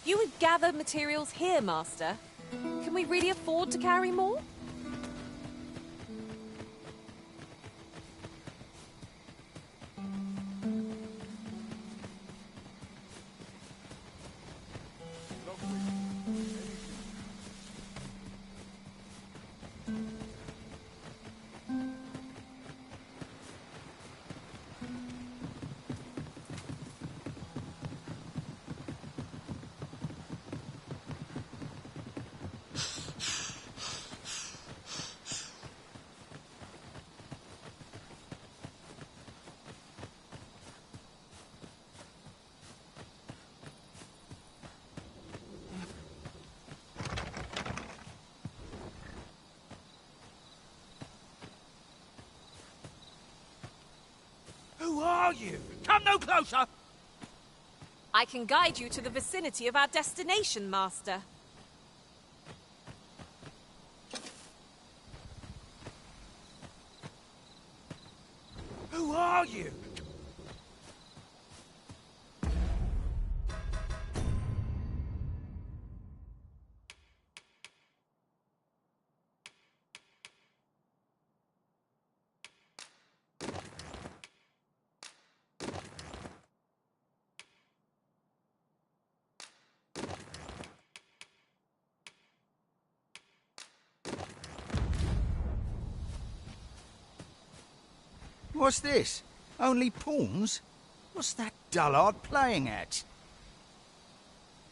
You would gather materials here, Master. Can we really afford to carry more? Who are you? Come no closer! I can guide you to the vicinity of our destination, Master. Who are you? What's this? Only pawns? What's that dullard playing at?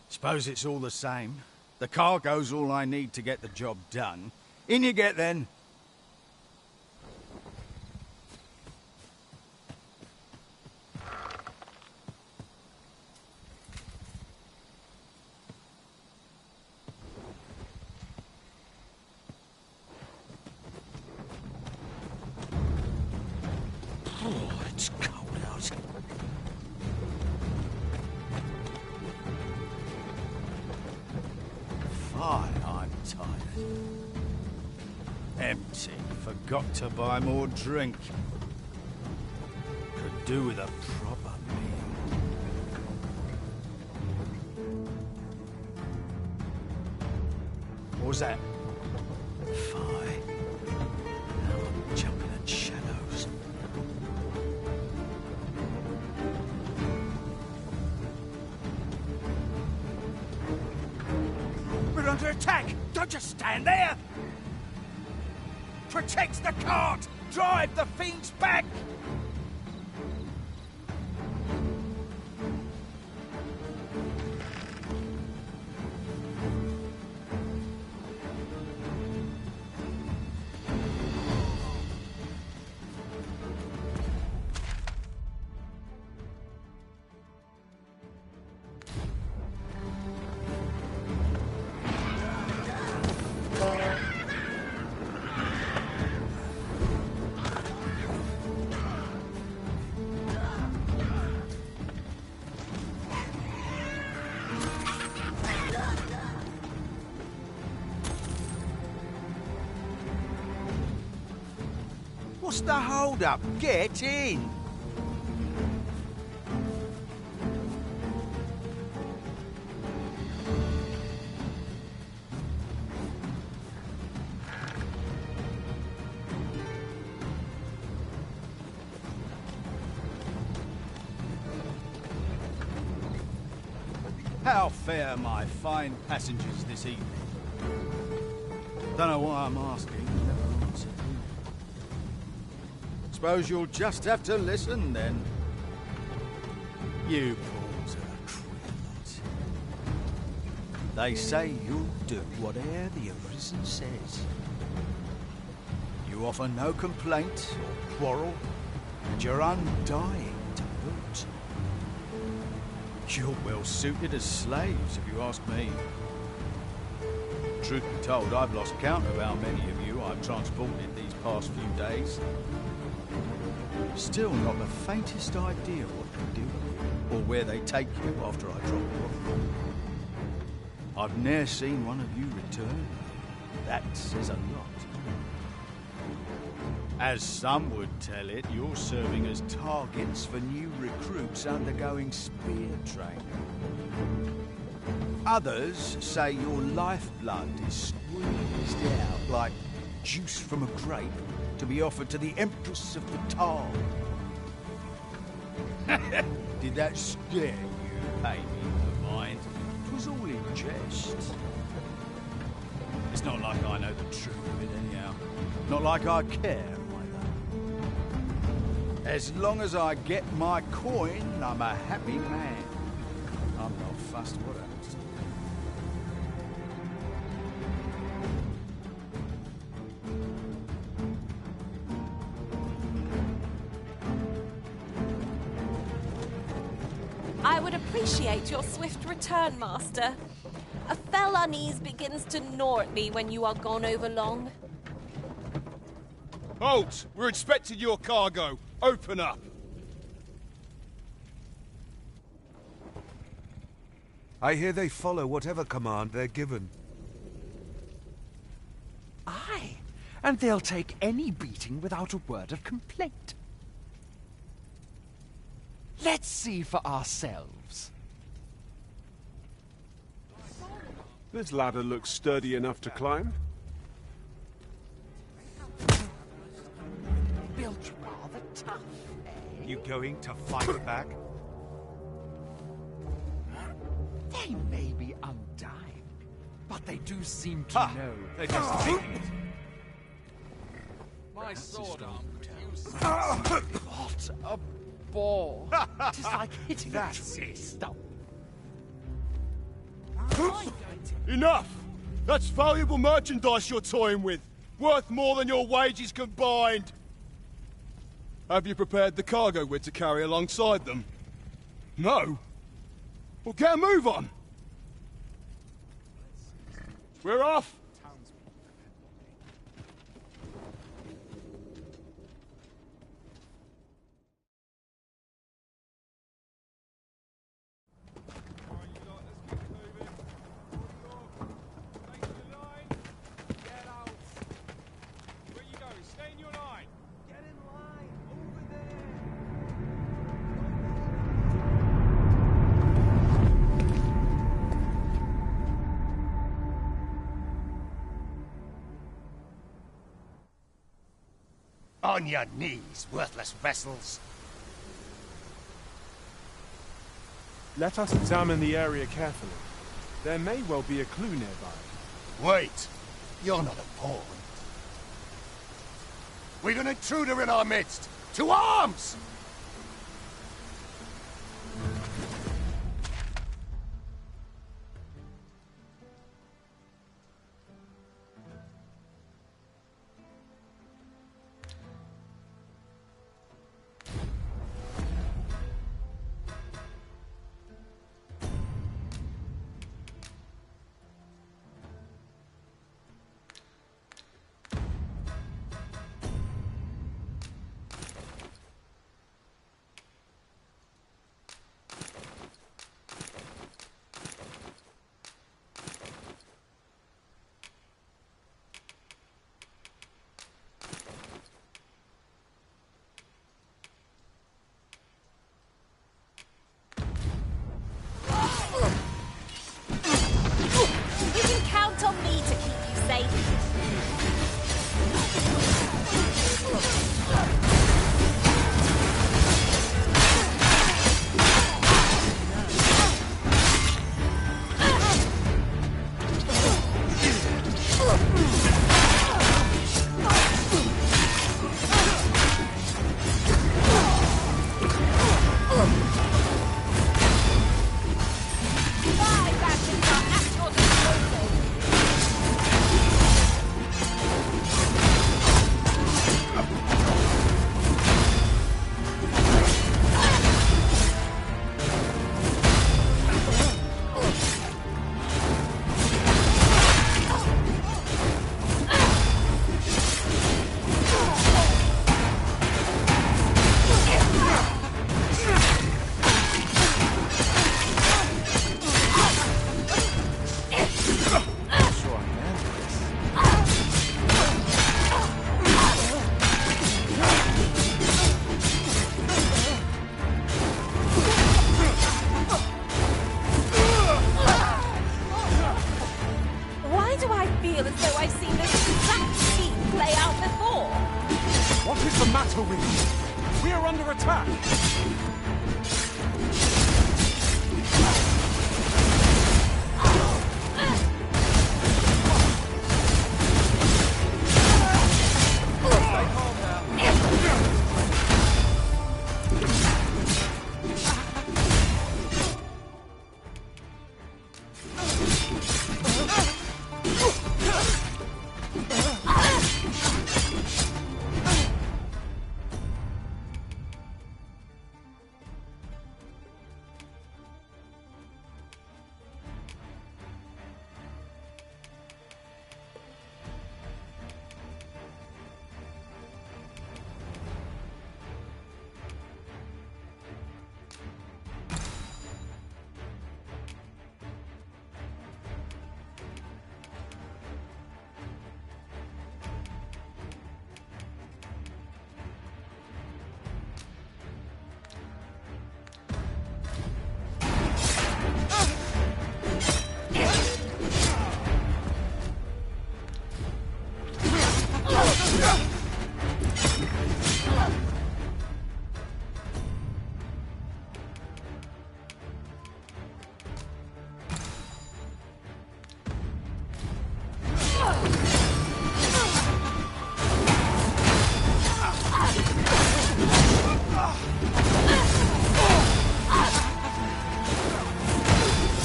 Suppose it's all the same. The cargo's all I need to get the job done. In you get, then. Oh, it's cold out. Fine, I'm tired. Empty. Forgot to buy more drink. Could do with a proper meal. What was that? Fine. Now I'm jumping at shadows. We're under attack! Don't just stand there! Protect the cart! Drive the fiends back! What's the hold-up? Get in! How fare my fine passengers this evening? Don't know why I'm asking. Never answered. Suppose you'll just have to listen, then. You pawns are a queer lot. They say you'll do whate'er the Arisen says. You offer no complaint or quarrel, and you're undying to boot. You're well suited as slaves, if you ask me. Truth be told, I've lost count of how many of you I've transported these past few days. Still not the faintest idea what they do, or where they take you after I drop you off. I've ne'er seen one of you return. That says a lot. As some would tell it, you're serving as targets for new recruits undergoing spear training. Others say your lifeblood is squeezed out like juice from a grape to be offered to the Empress of Batal. Did that scare you, baby of mine? It was all in jest. It's not like I know the truth of it anyhow. Not like I care either. As long as I get my coin, I'm a happy man. I'm not fussed what happens to me. I would appreciate your swift return, Master. A fell unease begins to gnaw at me when you are gone over long. Halt! We're inspecting your cargo. Open up. I hear they follow whatever command they're given. Aye, and they'll take any beating without a word of complaint. Let's see for ourselves. This ladder looks sturdy enough to climb. Built rather tough, eh? You going to fight back? They may be undying, but they do seem to know. They're just taking it. My sword arm could use What a bore! It is like hitting a tree stump. Enough! That's valuable merchandise you're toying with. Worth more than your wages combined. Have you prepared the cargo we're to carry alongside them? No? Well, get a move on! We're off! On your knees, worthless vessels. Let us examine the area carefully. There may well be a clue nearby. Wait. You're not a pawn. We've an intruder in our midst. To arms! as though I've seen this exact scene play out before. What is the matter with you? We are under attack.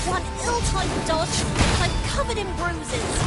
One ill-timed dodge, and I'm covered in bruises.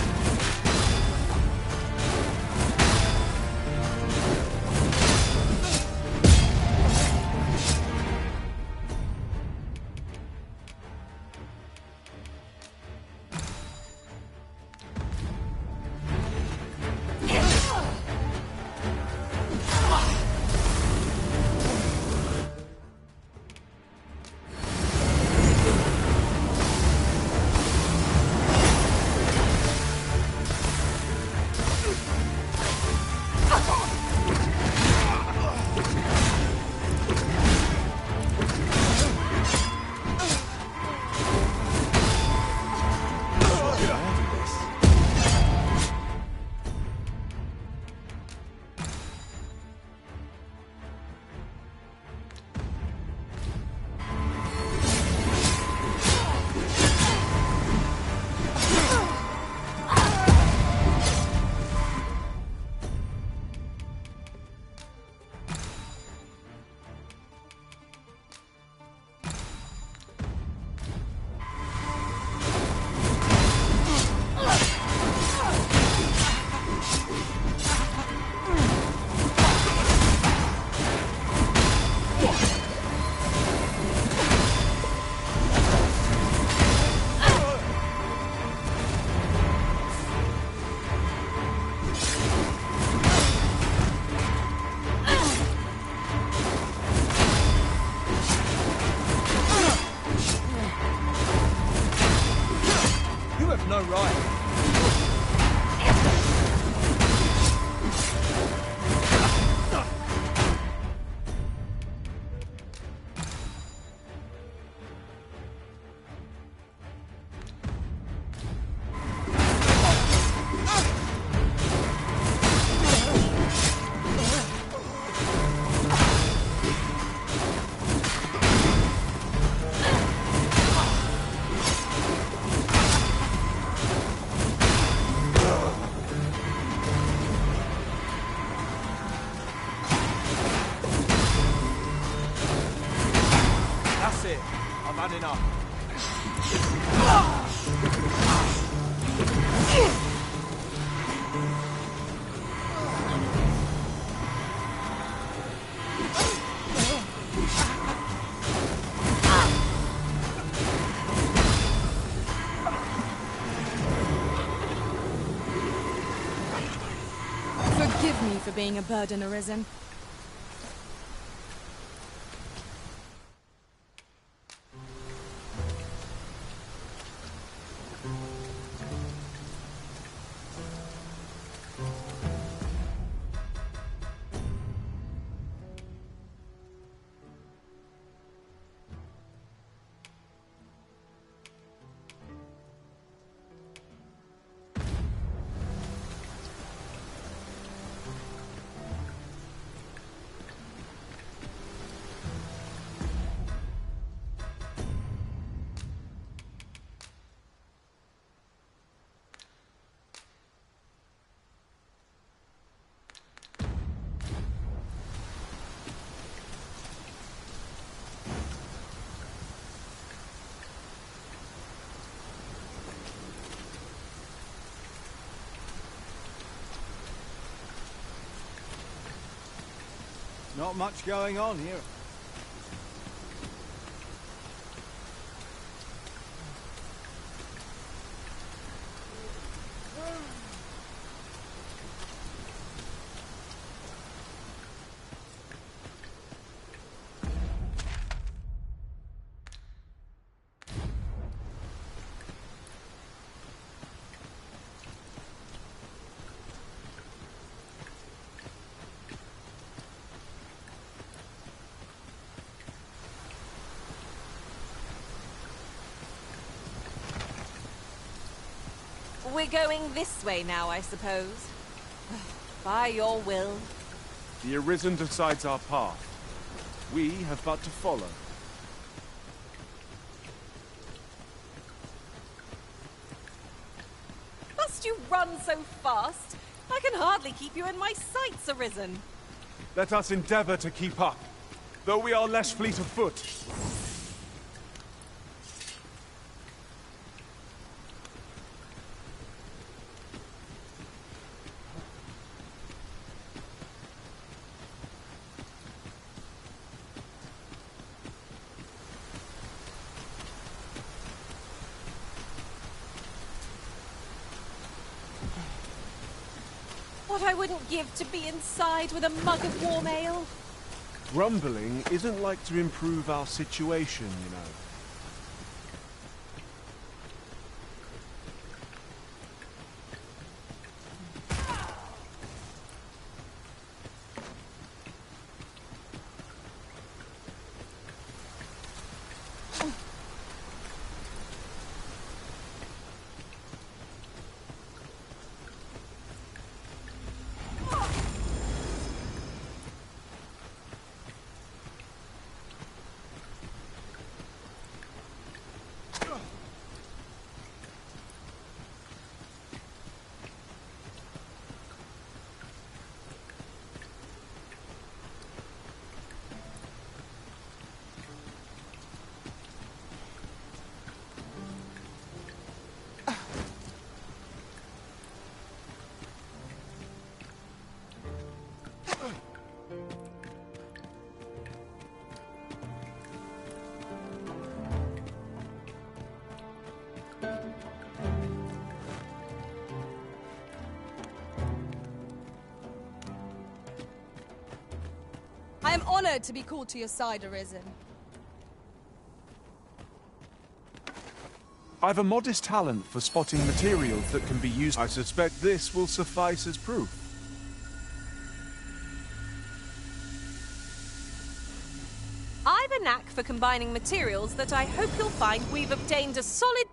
No right. That's it. I've had enough. Forgive me for being a burden arisen. Not much going on here. We're going this way now, I suppose. By your will. The Arisen decides our path. We have but to follow. Must you run so fast? I can hardly keep you in my sights, Arisen. Let us endeavor to keep up, though we are less fleet of foot. What I wouldn't give to be inside with a mug of warm ale. Grumbling isn't like to improve our situation, you know. I am honored to be called to your side, Arisen. I've a modest talent for spotting materials that can be used. I suspect this will suffice as proof. I've a knack for combining materials that I hope you'll find we've obtained a solid...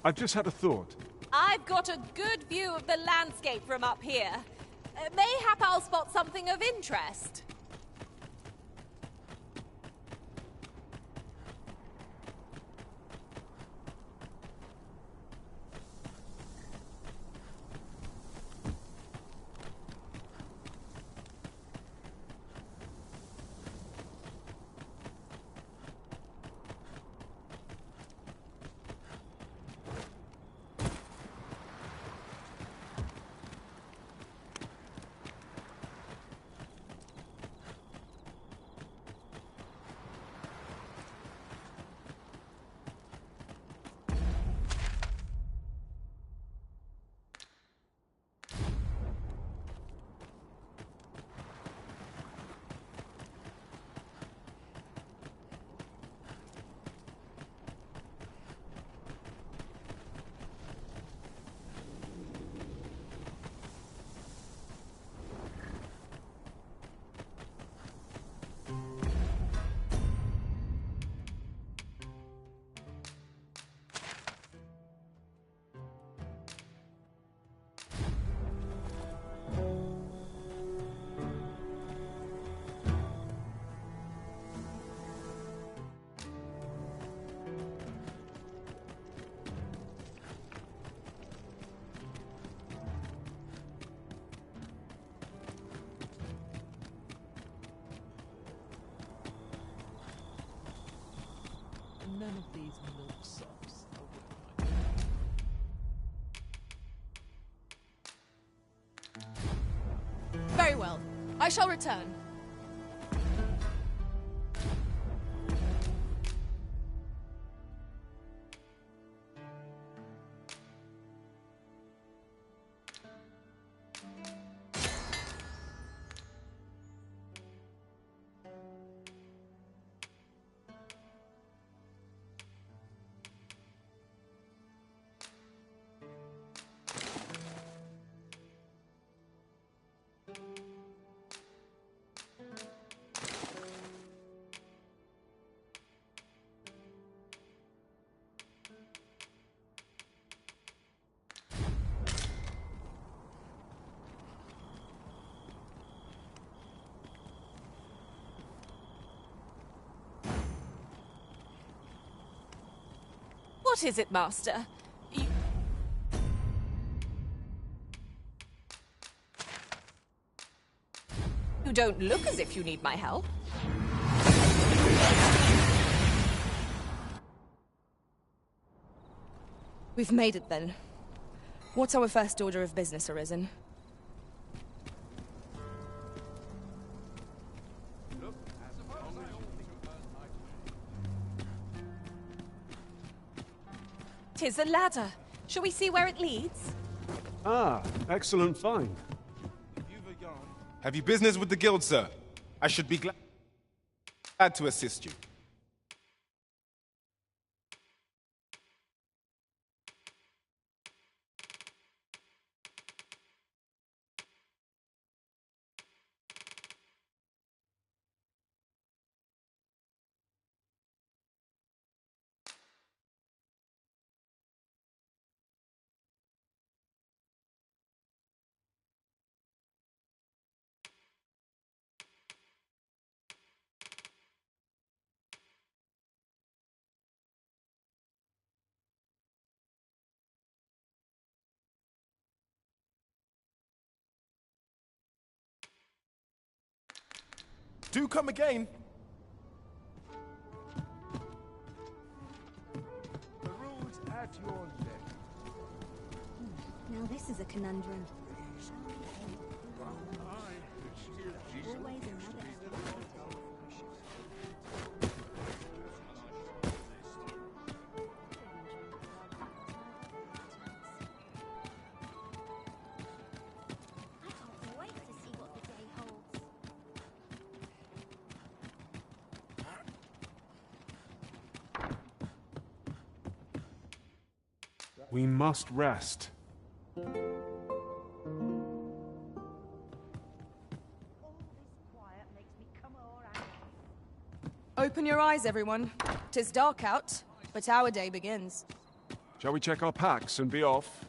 I've just had a thought. I've got a good view of the landscape from up here. Mayhap I'll spot something of interest. one of these milksops. Very well. I shall return. What is it, Master? You don't look as if you need my help. We've made it then. What's our first order of business, Arisen? Tis a ladder. Shall we see where it leads? Ah, excellent find. Have you business with the guild, sir? I should be glad to assist you. Do come again. The road's at your left. Now this is a conundrum. Always another I can't wait to see what the day holds. We must rest. Open your eyes, everyone. 'Tis dark out, but our day begins. Shall we check our packs and be off?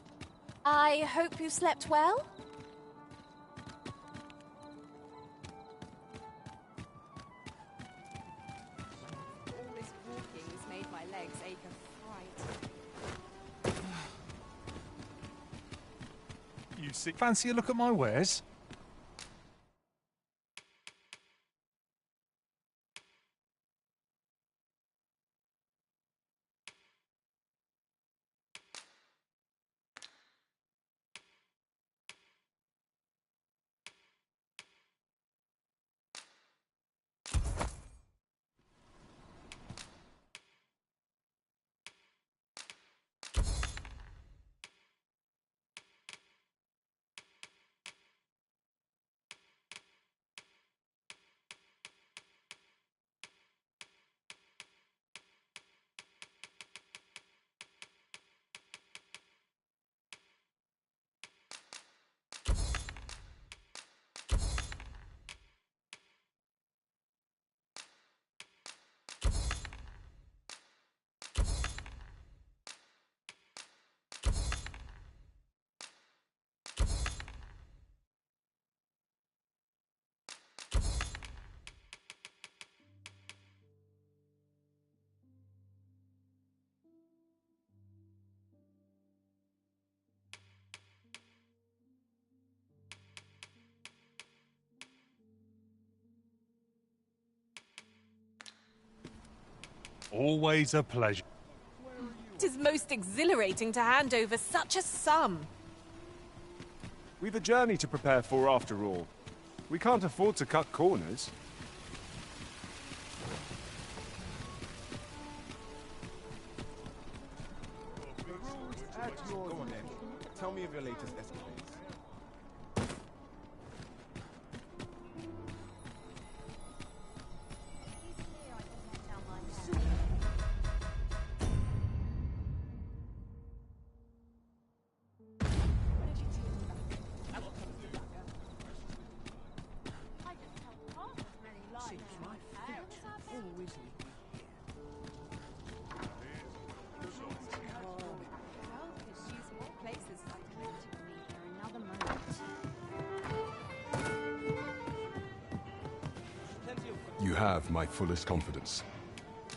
I hope you slept well? All this walking's made my legs ache of fright. You see, fancy a look at my wares? Always a pleasure. 'Tis most exhilarating to hand over such a sum. We've a journey to prepare for after all. We can't afford to cut corners. Go on then. Tell me of your latest escapades. You have my fullest confidence.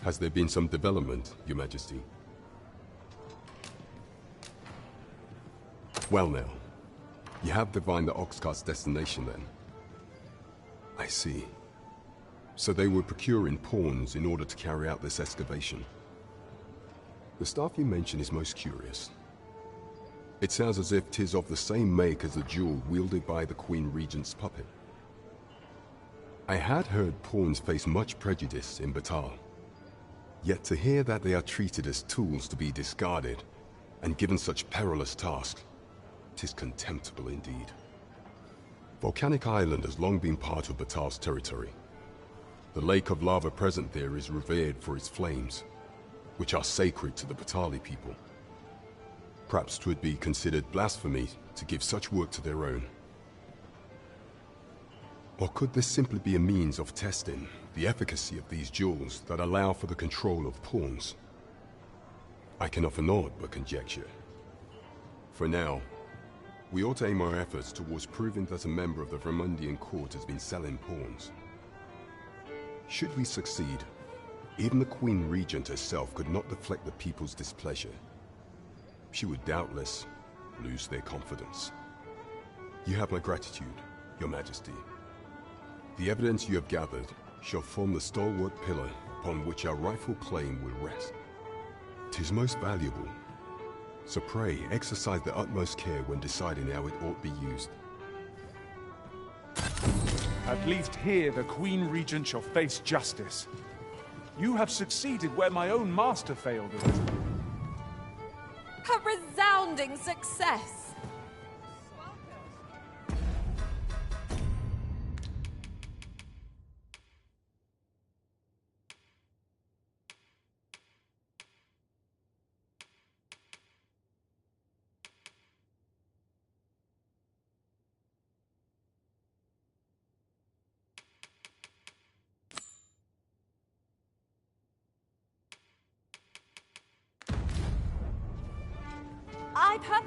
Has there been some development, Your Majesty? Well now, you have divined the Oxcart's destination then. I see. So they were procuring pawns in order to carry out this excavation. The staff you mention is most curious. It sounds as if 'tis of the same make as the jewel wielded by the Queen Regent's puppet. I had heard pawns face much prejudice in Batal. Yet to hear that they are treated as tools to be discarded and given such perilous tasks, 'tis contemptible indeed. Volcanic Island has long been part of Batal's territory. The lake of lava present there is revered for its flames, which are sacred to the Batali people. Perhaps 'twould be considered blasphemy to give such work to their own. Or could this simply be a means of testing the efficacy of these jewels that allow for the control of pawns? I can offer naught but conjecture. For now, we ought to aim our efforts towards proving that a member of the Vermundian court has been selling pawns. Should we succeed, even the Queen Regent herself could not deflect the people's displeasure. She would doubtless lose their confidence. You have my gratitude, Your Majesty. The evidence you have gathered shall form the stalwart pillar upon which our rightful claim will rest. 'Tis most valuable, so pray exercise the utmost care when deciding how it ought be used. At least here the Queen Regent shall face justice. You have succeeded where my own master failed in it. A resounding success!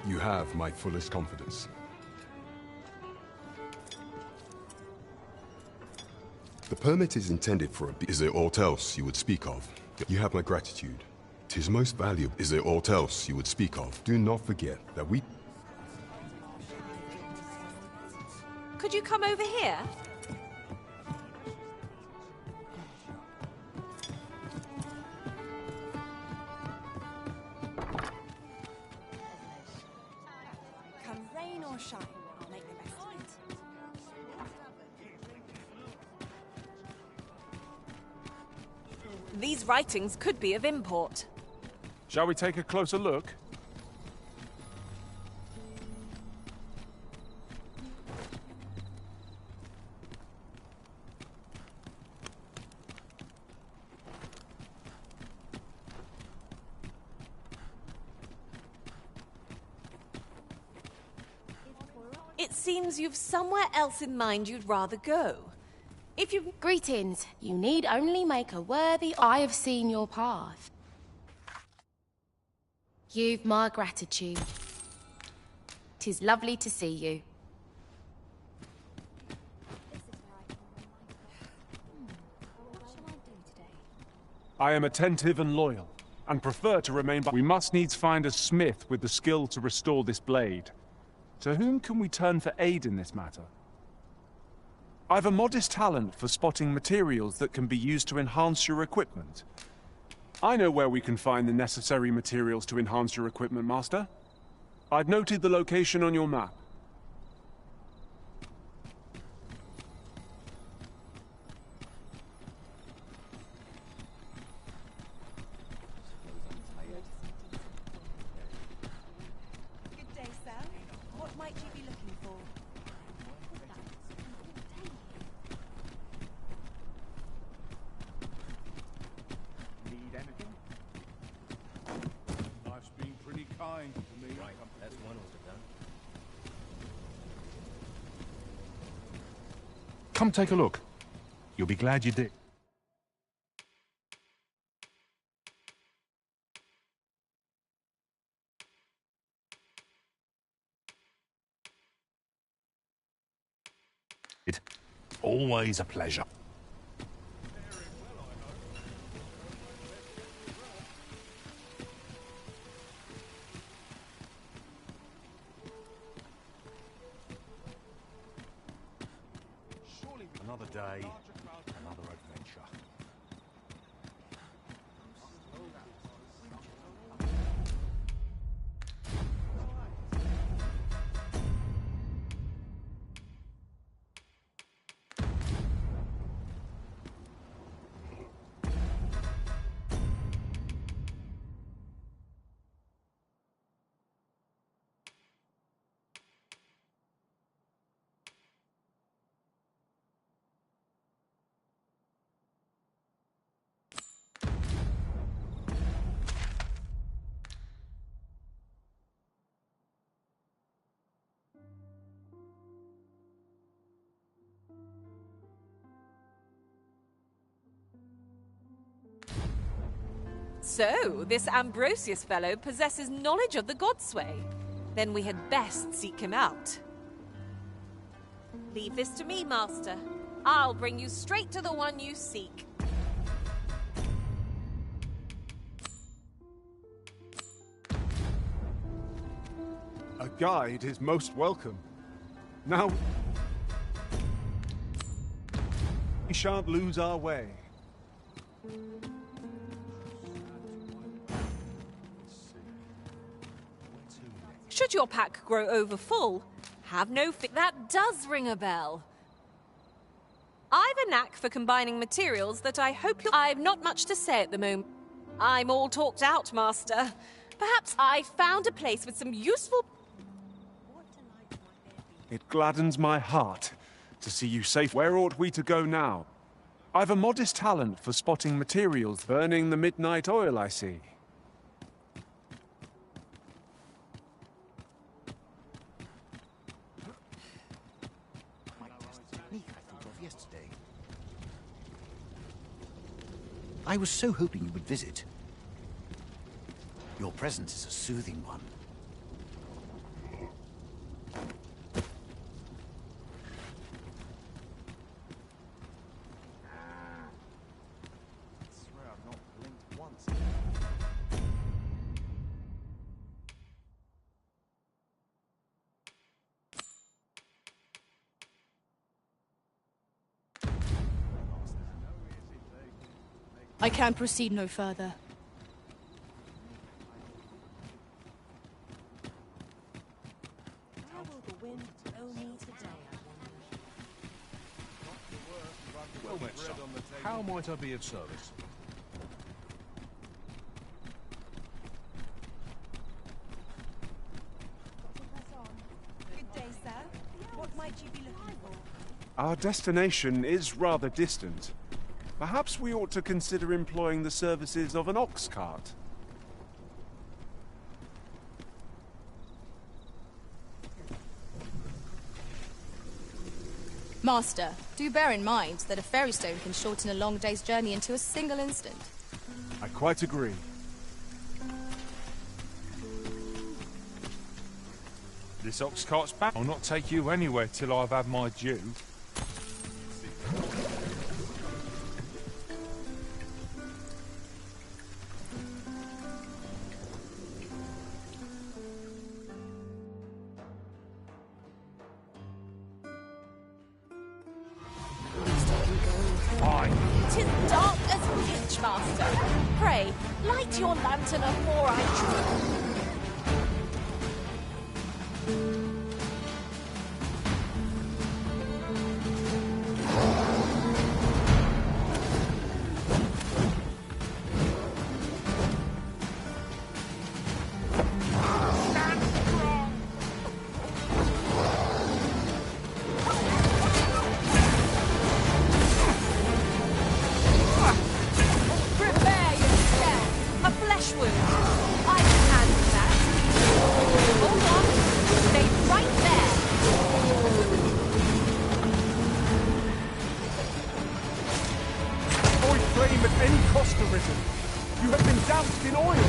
You have my fullest confidence. The permit is intended for a... Is there aught else you would speak of? You have my gratitude. 'Tis most valuable. Is there aught else you would speak of? Do not forget that we... Could you come over here? These writings could be of import. Shall we take a closer look? It seems you've somewhere else in mind you'd rather go. If you... Greetings. You need only make a worthy... I have seen your path. You've my gratitude. 'Tis lovely to see you. I am attentive and loyal, and prefer to remain by... We must needs find a smith with the skill to restore this blade. To whom can we turn for aid in this matter? I've a modest talent for spotting materials that can be used to enhance your equipment. I know where we can find the necessary materials to enhance your equipment, Master. I've noted the location on your map. Good day, sir. What might you be looking for? Need anything? Life's been pretty kind to me. Right, that's one order done. Come take a look. You'll be glad you did. Always a pleasure. Another day, another adventure. So, this Ambrosius fellow possesses knowledge of the Godsway. Then we had best seek him out. Leave this to me, Master. I'll bring you straight to the one you seek. A guide is most welcome. Now, we shan't lose our way. Should your pack grow over full, have no fear. That does ring a bell. I've a knack for combining materials that I hope you'll... I've not much to say at the moment. I'm all talked out, Master. Perhaps I found a place with some useful... It gladdens my heart to see you safe. Where ought we to go now? I've a modest talent for spotting materials burning the midnight oil, I see. I was so hoping you would visit. Your presence is a soothing one. I can proceed no further. How will the wind blow me today, I Well met, son. How might I be of service? Good day, sir. What might you be looking for? Our destination is rather distant. Perhaps we ought to consider employing the services of an ox cart. Master, do bear in mind that a ferry stone can shorten a long day's journey into a single instant. I quite agree. This ox cart's back. I'll not take you anywhere till I've had my due. "'Tis dark as pitch, Master. Pray, Light your lantern afore I draw. Prepare yourself. A flesh wound. I can handle that. Hold on. Stay right there. Avoid flame at any cost, Arisen. You have been doused in oil.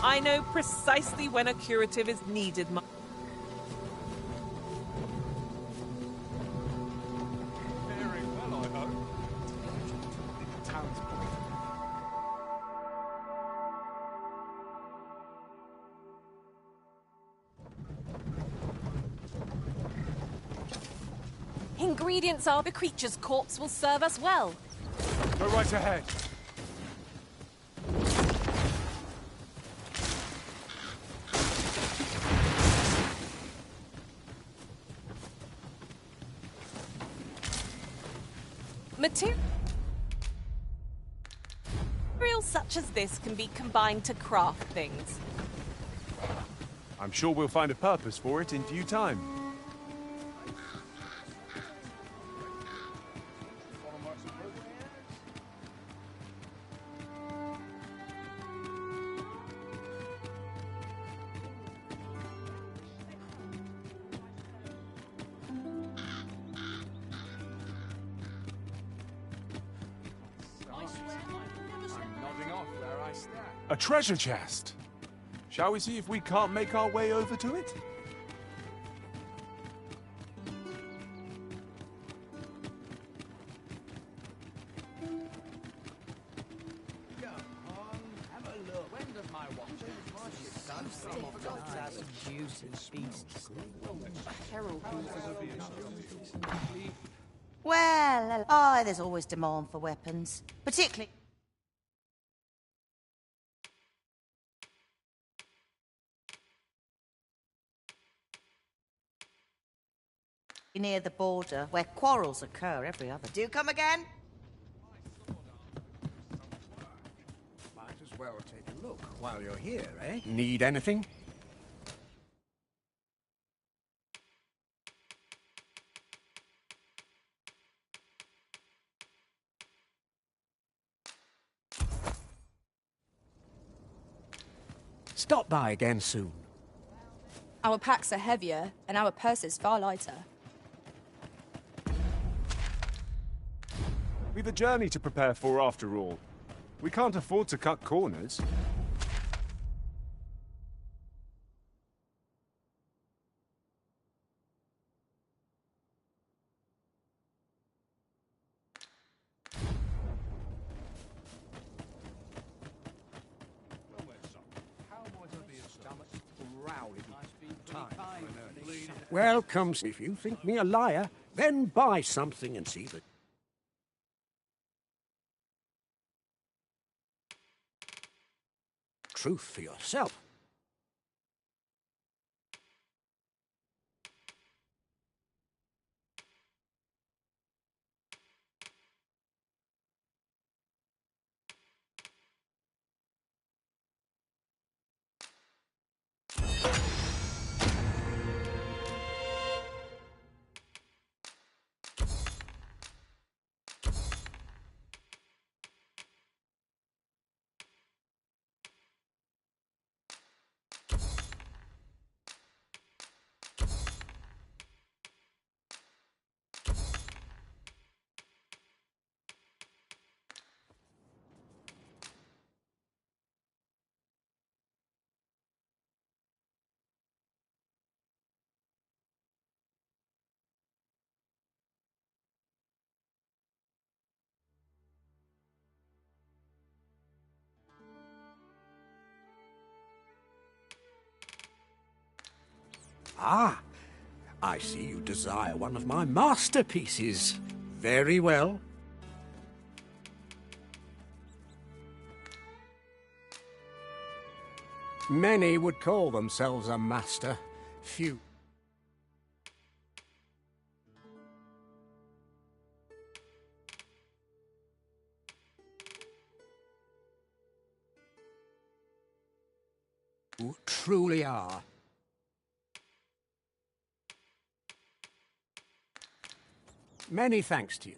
I know precisely when a curative is needed. Very well, I hope. Ingredients are the creature's corpse will serve us well. Go right ahead. Materials such as this can be combined to craft things. I'm sure we'll find a purpose for it in due time. A treasure chest! Shall we see if we can't make our way over to it? Well, oh, there's always demand for weapons, particularly near the border, where quarrels occur every other. Do come again? Might as well take a look while you're here, eh? Need anything? Stop by again soon. Our packs are heavier, and our purses far lighter. We've a journey to prepare for after all. We can't afford to cut corners. Welcome. If you think me a liar, then buy something and see the truth for yourself. Ah, I see you desire one of my masterpieces. Very well. Many would call themselves a master. Few. Who truly are. Many thanks to you.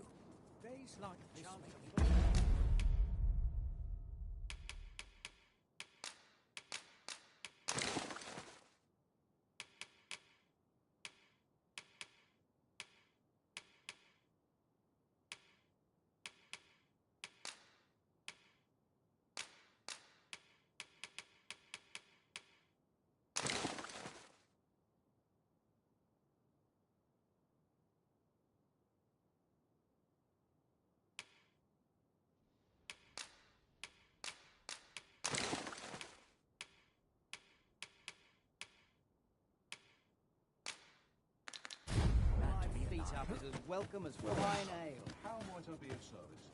Is as welcome as fine ale. How might I be of service?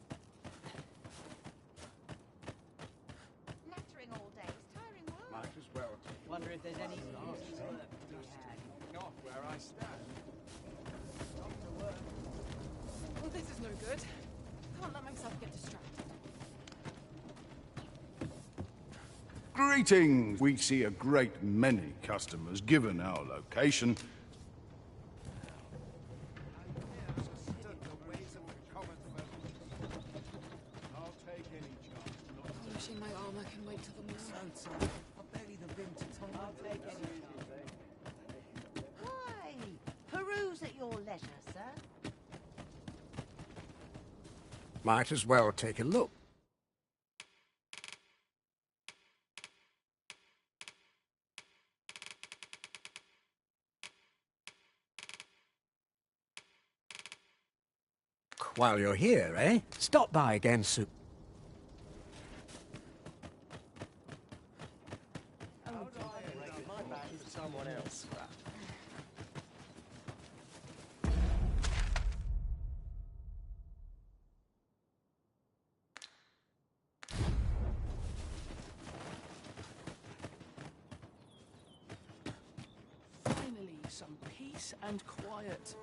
Nattering all day is tiring work. Might as well. Wonder if there's any work to be had. Not where I stand. Not to work. Well, this is no good. Can't let myself get distracted. Greetings! We see a great many customers given our location. Wishing my armor can wait till the morning. I've barely the vim to time. I'll take any. Why? Peruse at your leisure, sir. Might as well take a look. While you're here, eh? Stop by again soon. Someone else. Finally, some peace and quiet.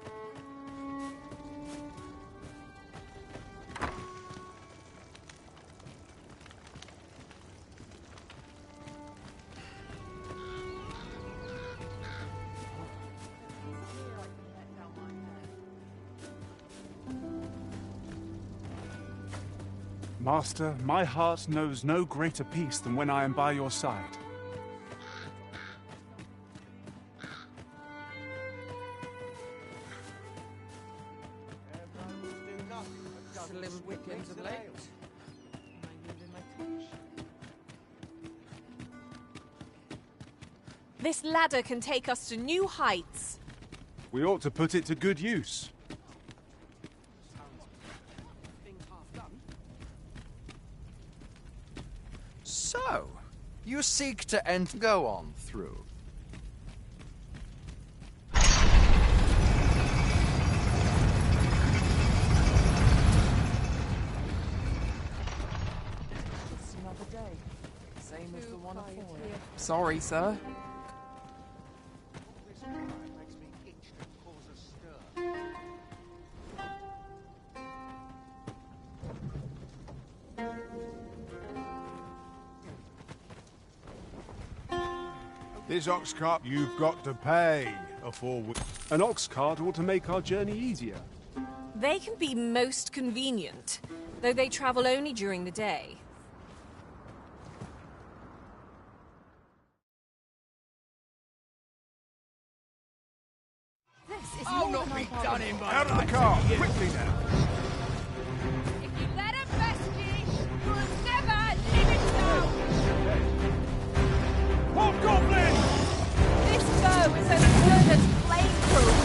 Master, my heart knows no greater peace than when I am by your side. Slim pickings of late. This ladder can take us to new heights. We ought to put it to good use. So, you seek to go on through. It's another day. Same as the one before. Sorry, sir. This ox cart, you've got to pay afore we... An ox cart ought to make our journey easier. They can be most convenient, though they travel only during the day. This is I'll not be done in my Out of the car, quickly now! If you let him rescue, you'll never live it down! Hobgoblin! This bow is as good as flameproof!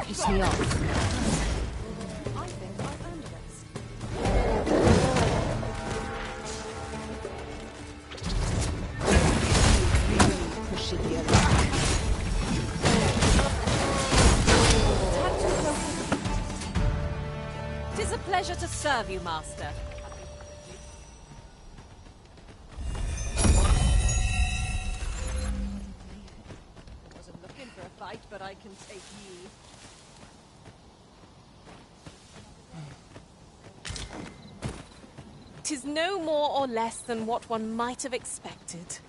piss me off. I think I've earned this. Really pushing your luck. Tis a pleasure to serve you, Master. Wasn't looking for a fight, but I can take you. Tis no more or less than what one might have expected.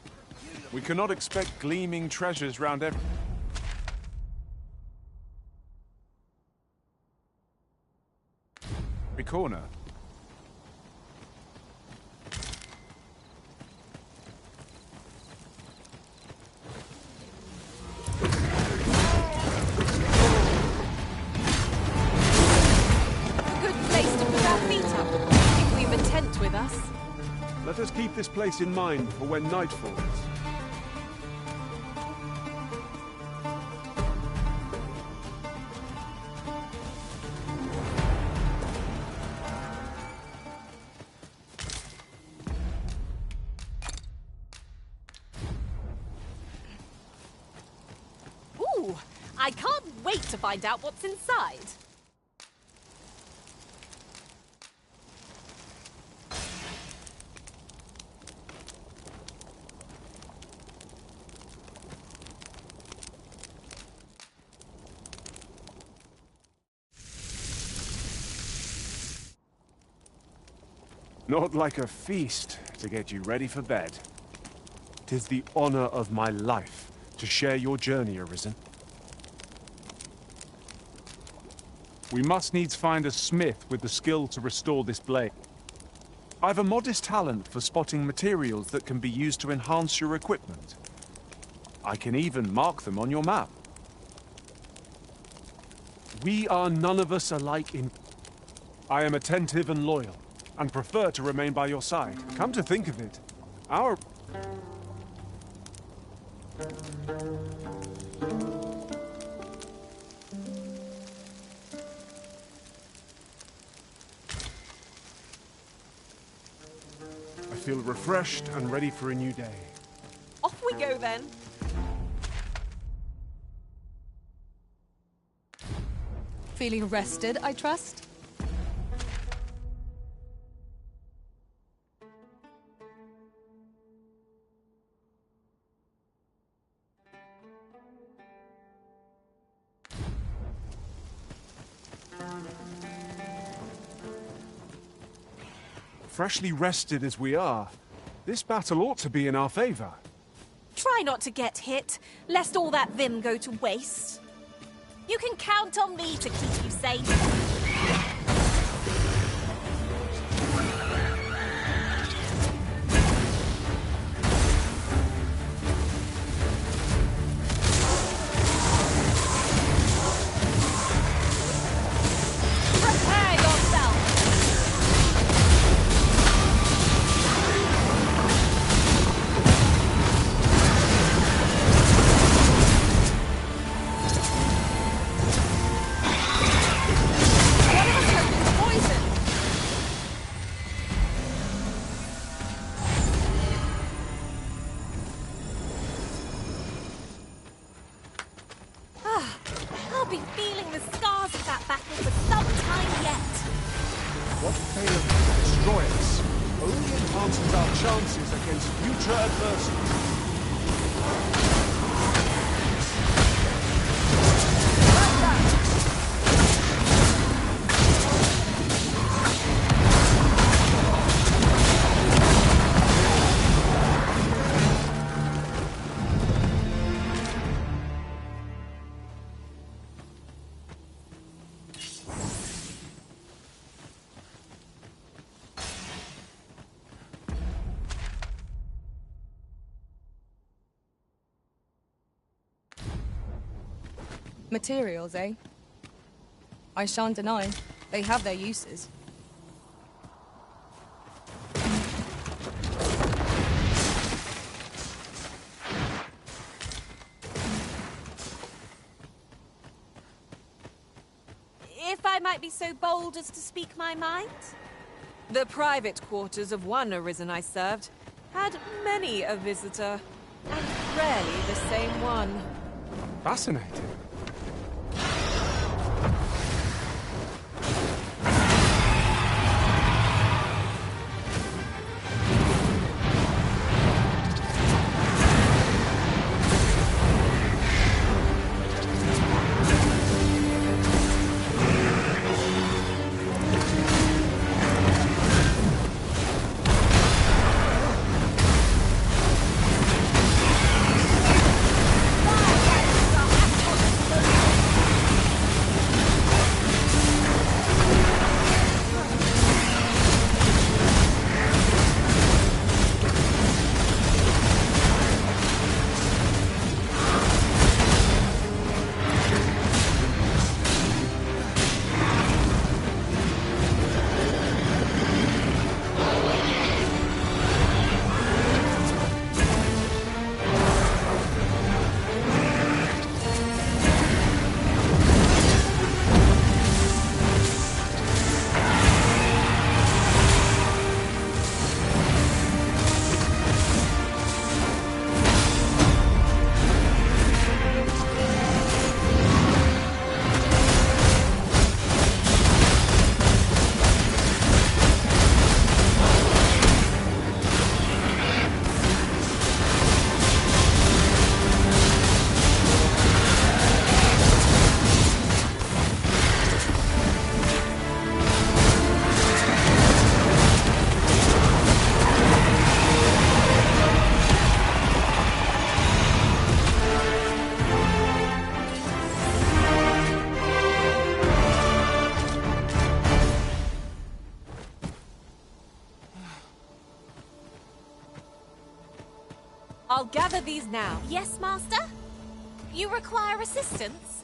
We cannot expect gleaming treasures round every... every corner. Good place to put our feet up, if we've a tent with us. Let us keep this place in mind for when night falls. Ooh, I can't wait to find out what's inside. Not like a feast to get you ready for bed. 'Tis the honor of my life to share your journey, Arisen. We must needs find a smith with the skill to restore this blade. I've a modest talent for spotting materials that can be used to enhance your equipment. I can even mark them on your map. We are none of us alike in... I am attentive and loyal, and prefer to remain by your side. Come to think of it, our... I feel refreshed and ready for a new day. Off we go then. Feeling rested, I trust? Freshly rested as we are, this battle ought to be in our favor. Try not to get hit, lest all that vim go to waste. You can count on me to keep you safe. Prepare yourself! I'll be feeling the scars of that battle for some time yet. What faileth to destroy us only enhances our chances against future adversity. Materials, eh? I shan't deny. They have their uses. If I might be so bold as to speak my mind. The private quarters of one Arisen I served had many a visitor, and rarely the same one. Fascinating. gather these now. Yes, Master? You require assistance?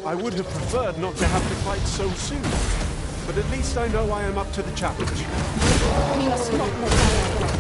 I would have preferred not to have to fight so soon, but at least I know I am up to the challenge. We must not let that go.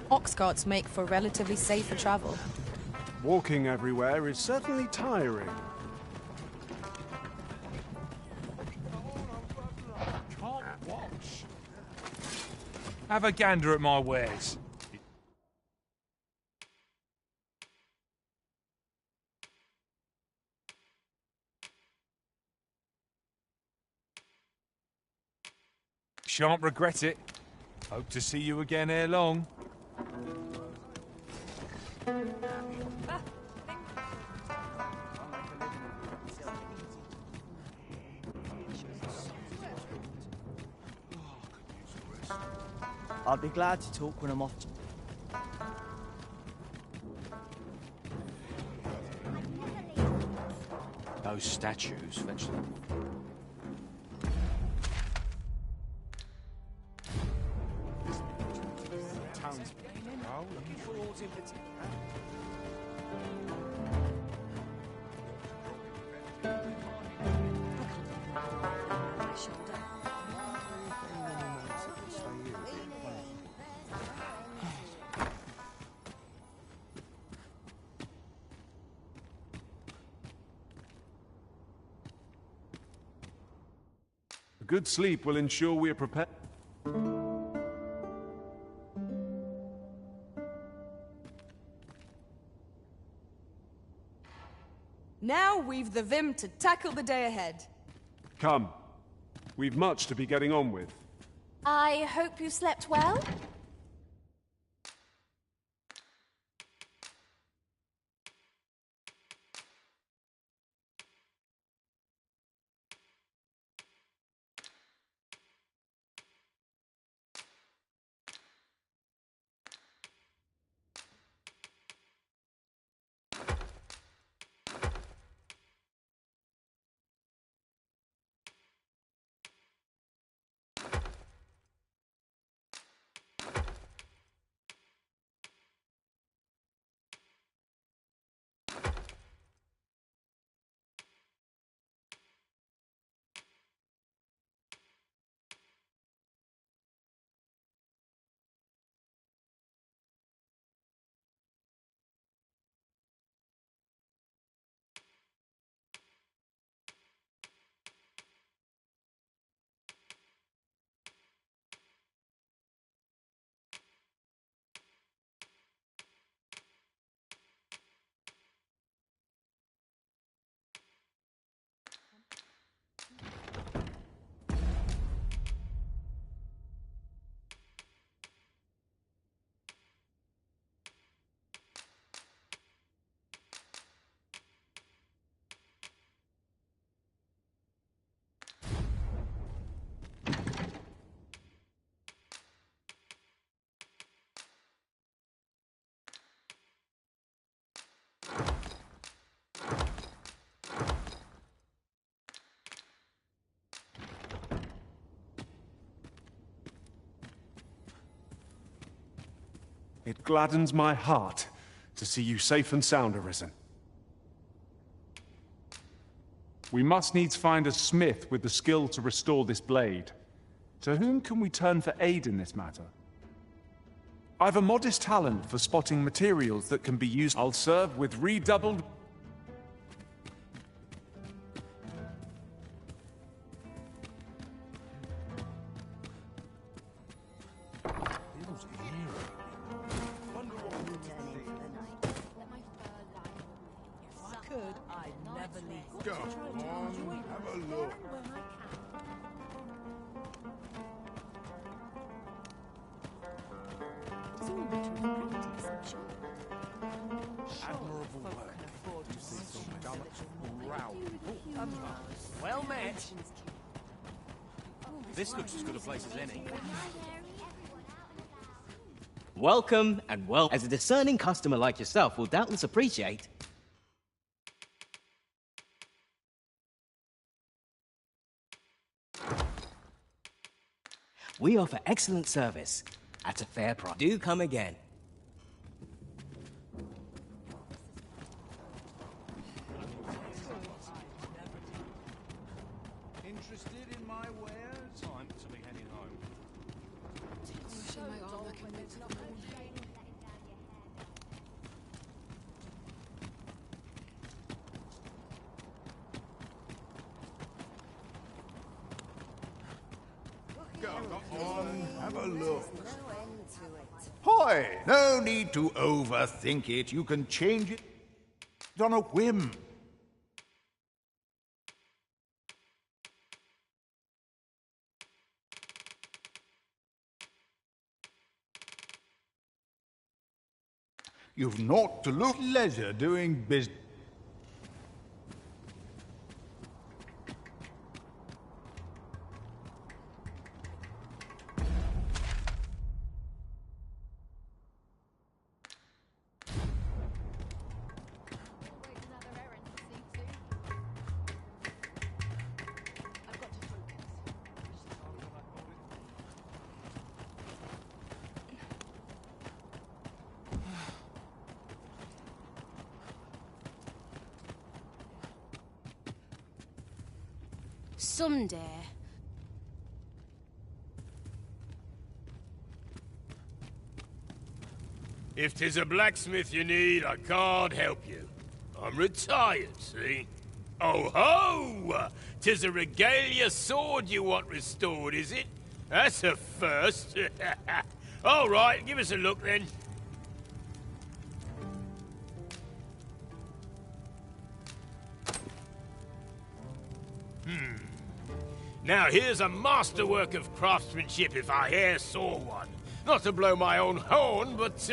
Ox carts make for relatively safer travel. Walking everywhere is certainly tiring. Can't watch. Have a gander at my wares. Shan't regret it. Hope to see you again ere long. I'd be glad to talk when I'm off. Those statues fetch them. A good sleep will ensure we are prepared. Now we've the vim to tackle the day ahead. Come. We've much to be getting on with. I hope you slept well? It gladdens my heart to see you safe and sound, Arisen. We must needs find a smith with the skill to restore this blade. To whom can we turn for aid in this matter? I've a modest talent for spotting materials that can be used. I'll serve with redoubled... Well met. This looks as good a place as any. Welcome and well. As a discerning customer like yourself will doubtless appreciate. We offer excellent service at a fair price. Do come again. Interested in my wares? Time to be heading home. Go on, have a look. Hoy! No need to overthink it. You can change it on a whim. You've naught to look leisure doing business. Someday. If 'tis a blacksmith you need, I can't help you. I'm retired, see? Oh ho! 'Tis a regalia sword you want restored, is it? That's a first. All right, give us a look then. Now here's a masterwork of craftsmanship if I e'er saw one. Not to blow my own horn, but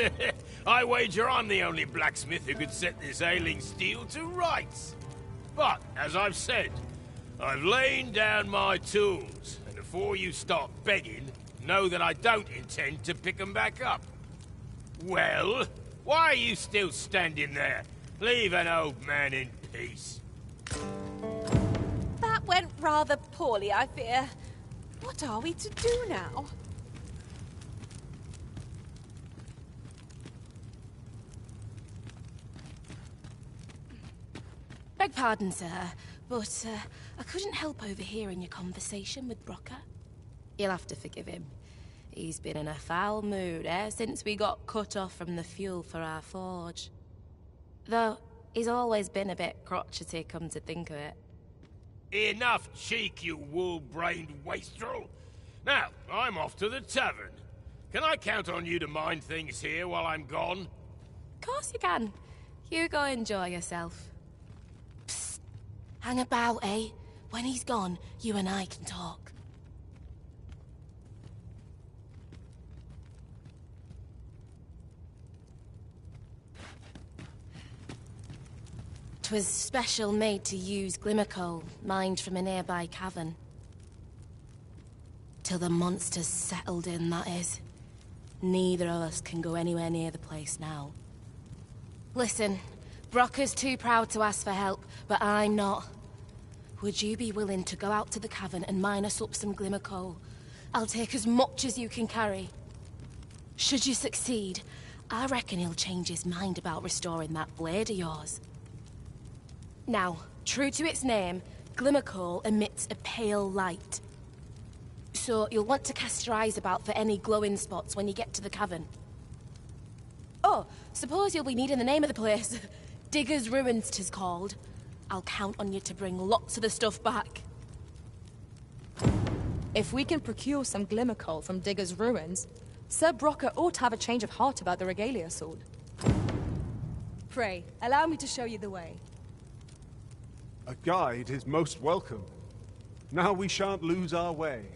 I wager I'm the only blacksmith who could set this ailing steel to rights. But, as I've said, I've lain down my tools, and before you start begging, know that I don't intend to pick them back up. Well, why are you still standing there? Leave an old man in peace. That went rather poorly, I fear. What are we to do now? Beg pardon, sir, but I couldn't help overhearing your conversation with Brocker. You'll have to forgive him. He's been in a foul mood since we got cut off from the fuel for our forge. Though, he's always been a bit crotchety, come to think of it. Enough cheek, you wool-brained wastrel! Now, I'm off to the tavern. Can I count on you to mind things here while I'm gone? Of course you can. You go enjoy yourself. Psst. Hang about, eh? When he's gone, you and I can talk. 'Twas special made to use glimmer coal, mined from a nearby cavern. Till the monsters settled in, that is. Neither of us can go anywhere near the place now. Listen, Brocker's too proud to ask for help, but I'm not. Would you be willing to go out to the cavern and mine us up some glimmer coal? I'll take as much as you can carry. Should you succeed, I reckon he'll change his mind about restoring that blade of yours. Now, true to its name, Glimmer Coal emits a pale light. So you'll want to cast your eyes about for any glowing spots when you get to the cavern. Oh, suppose you'll be needing the name of the place. Digger's Ruins 'tis called. I'll count on you to bring lots of the stuff back. If we can procure some glimmer coal from Digger's Ruins, Sir Brocker ought to have a change of heart about the regalia sword. Pray, allow me to show you the way. A guide is most welcome. Now we shan't lose our way.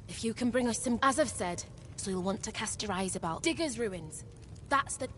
If you can bring us some, as I've said, so you'll want to cast your eyes about Digger's Ruins. That's the...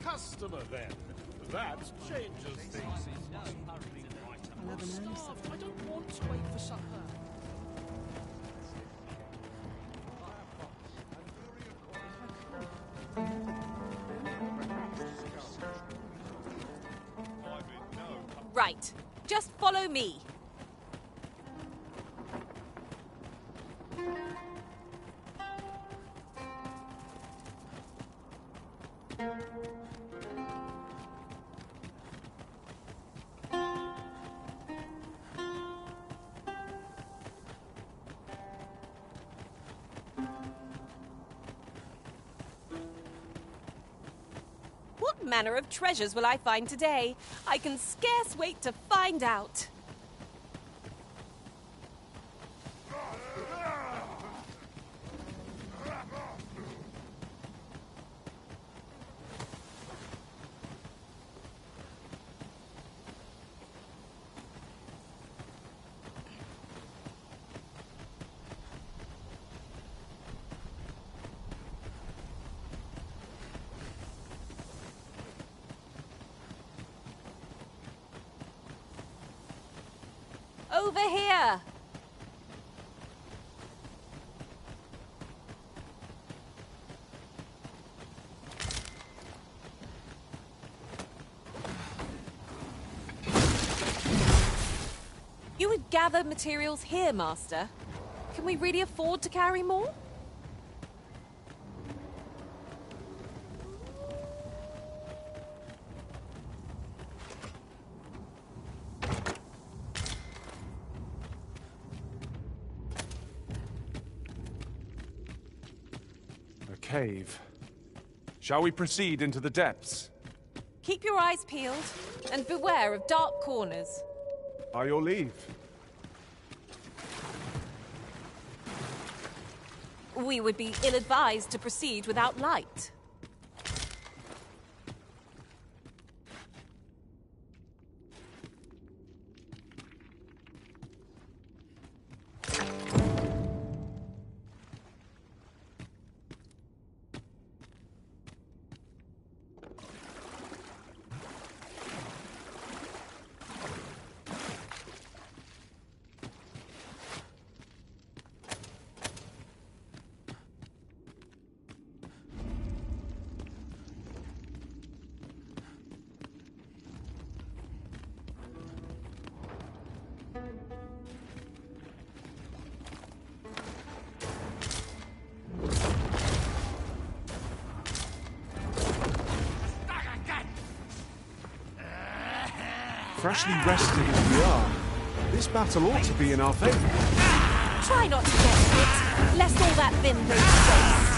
Customer, then. That changes things. I don't want to wait for supper. Right. Just follow me. What manner of treasures will I find today? I can scarce wait to find out. Over here! You would gather materials here, Master. Can we really afford to carry more? Cave. Shall we proceed into the depths? Keep your eyes peeled, and beware of dark corners. By your leave. We would be ill-advised to proceed without light. Freshly rested as we are, this battle ought to be in our favor. Try not to get hit, lest all that vim go to waste.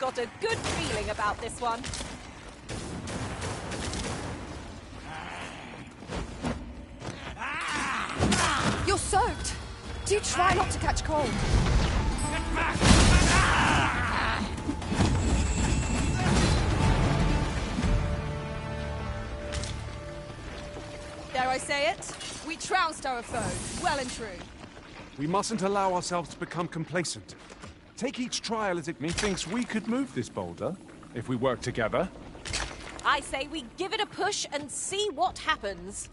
got a good feeling about this one. You're soaked. Do try not to catch cold. Dare I say it? We trounced our foe, well and true. We mustn't allow ourselves to become complacent. Take each trial as it methinks we could move this boulder, if we work together. I say we give it a push and see what happens.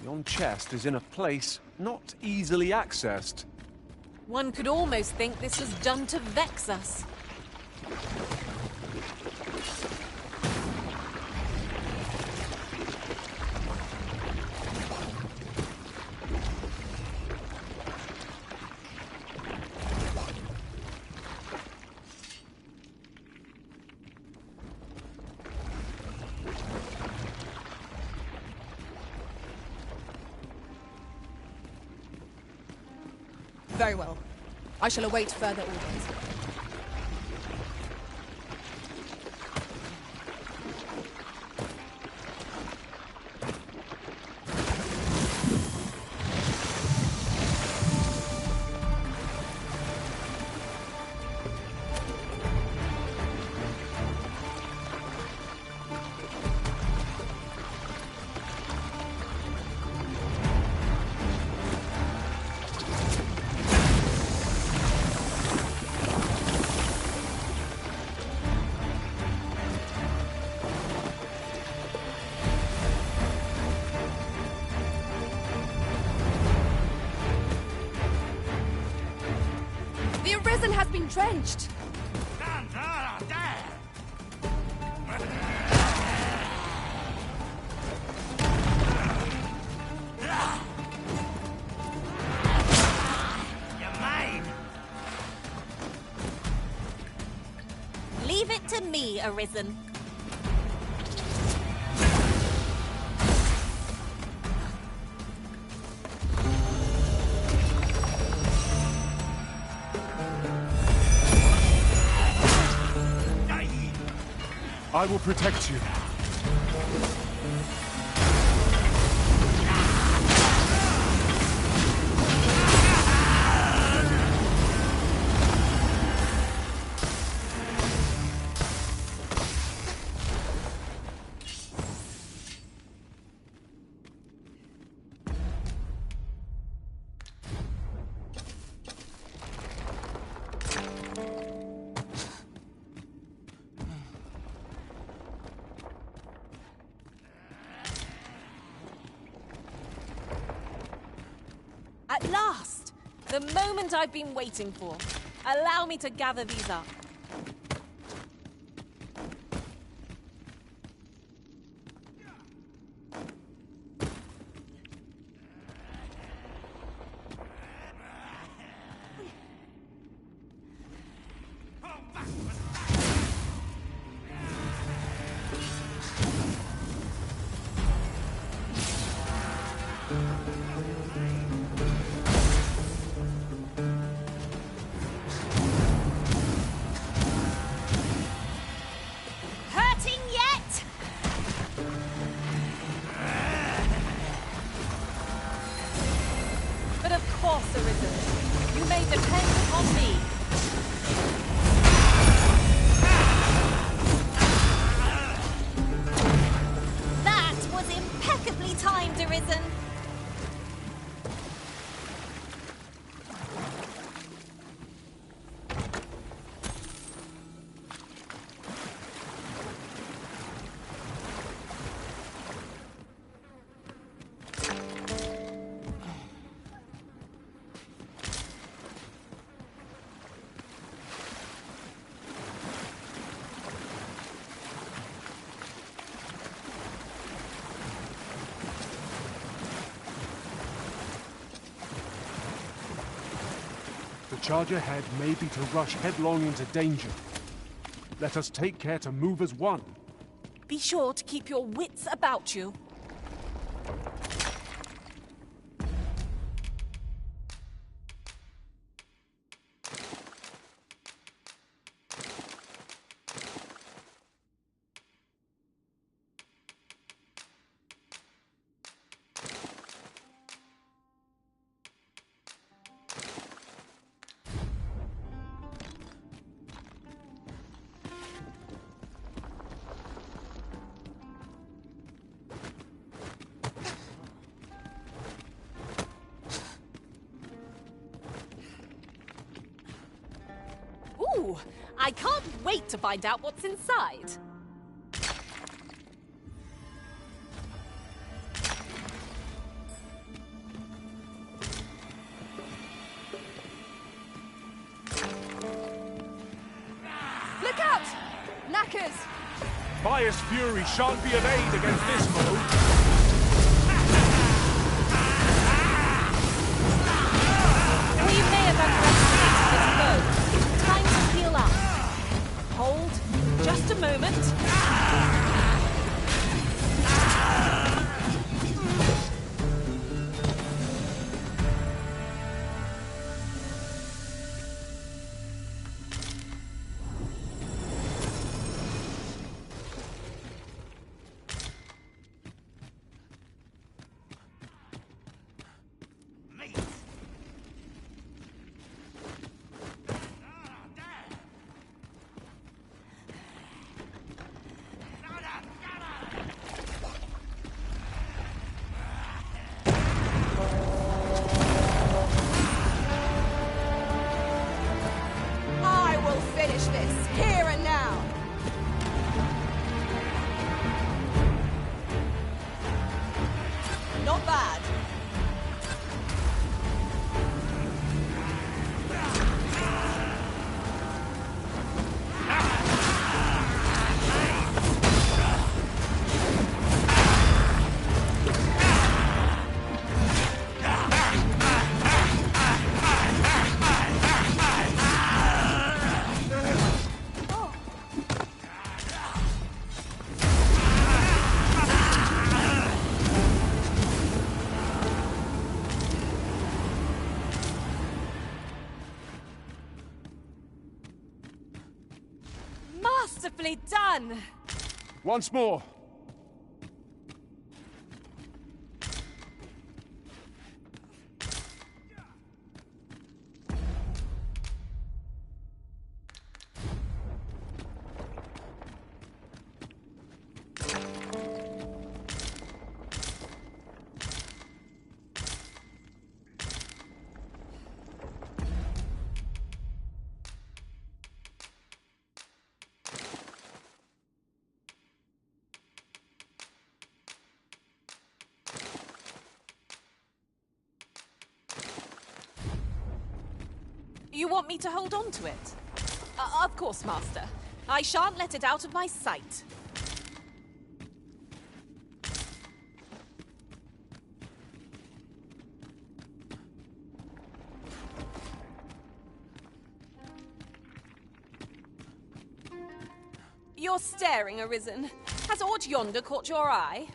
Yon chest is in a place not easily accessed. One could almost think this was done to vex us. Very well. I shall await further orders. The Arisen has been drenched. Leave it to me, Arisen. I will protect you. At last! The moment I've been waiting for. Allow me to gather these up. Hurting yet? But of course, Arisen. You may depend on me. That was impeccably timed, Arisen. The charge ahead may be to rush headlong into danger. Let us take care to move as one. Be sure to keep your wits about you. Ooh, I can't wait to find out what's inside. Look out! Knackers! Fire's fury shan't be of aid against this foe. We may have underestimated this foe. Time to heal up. Hold just a moment. I will finish this, here and now! Not bad. Masterfully done! Once more. You want me to hold on to it? Of course, Master. I shan't let it out of my sight. You're staring, Arisen. Has aught yonder caught your eye?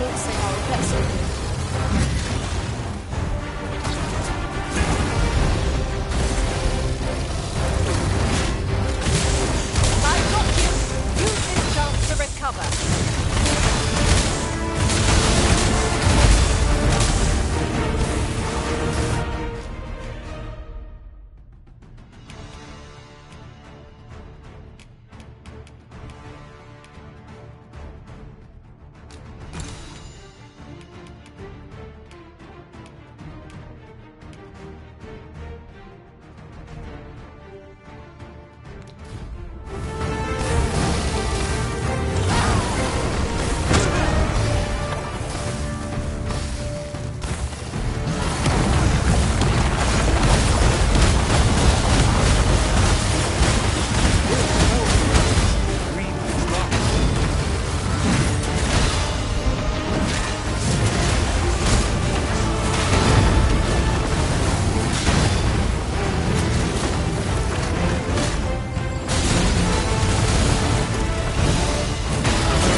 enforcing our vessel. I've got you. Use this chance to recover.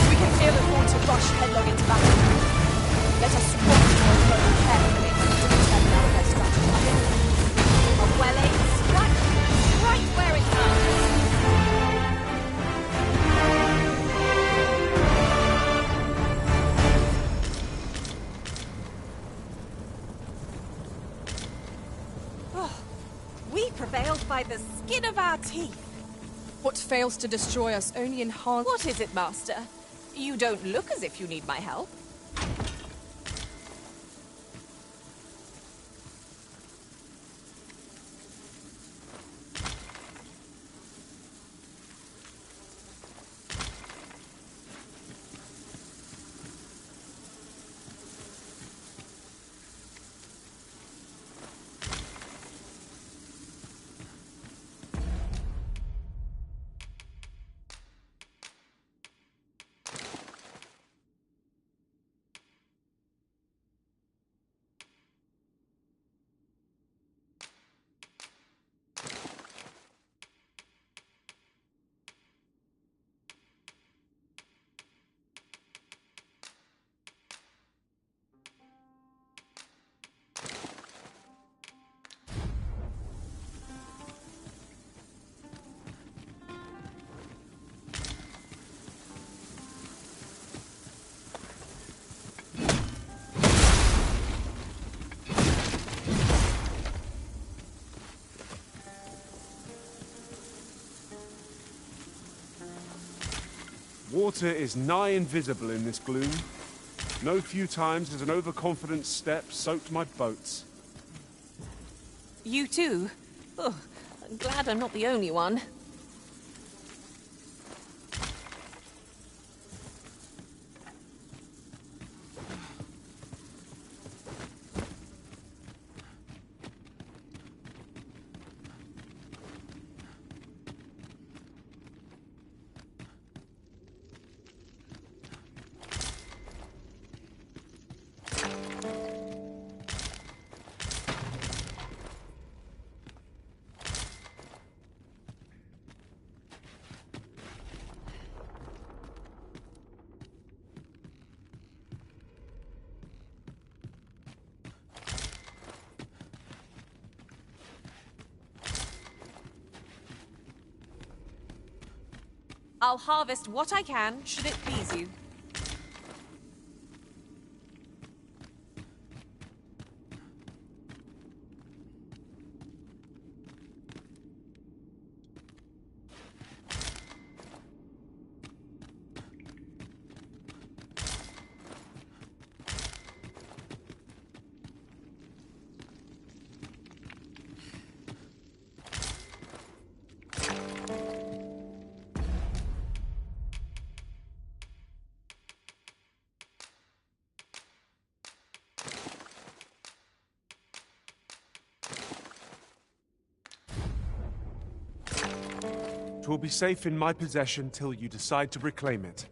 We can feel it want to rush headlong into battle. Let us watch our foe carefully to determine our best strategy. A well-aimed strike, right where it counts. Oh, we prevailed by the skin of our teeth. What fails to destroy us only enhances. What is it, Master? You don't look as if you need my help. Water is nigh invisible in this gloom. No few times has an overconfident step soaked my boats. You too? Oh, I'm glad I'm not the only one. I'll harvest what I can, should it please you. It will be safe in my possession till you decide to reclaim it.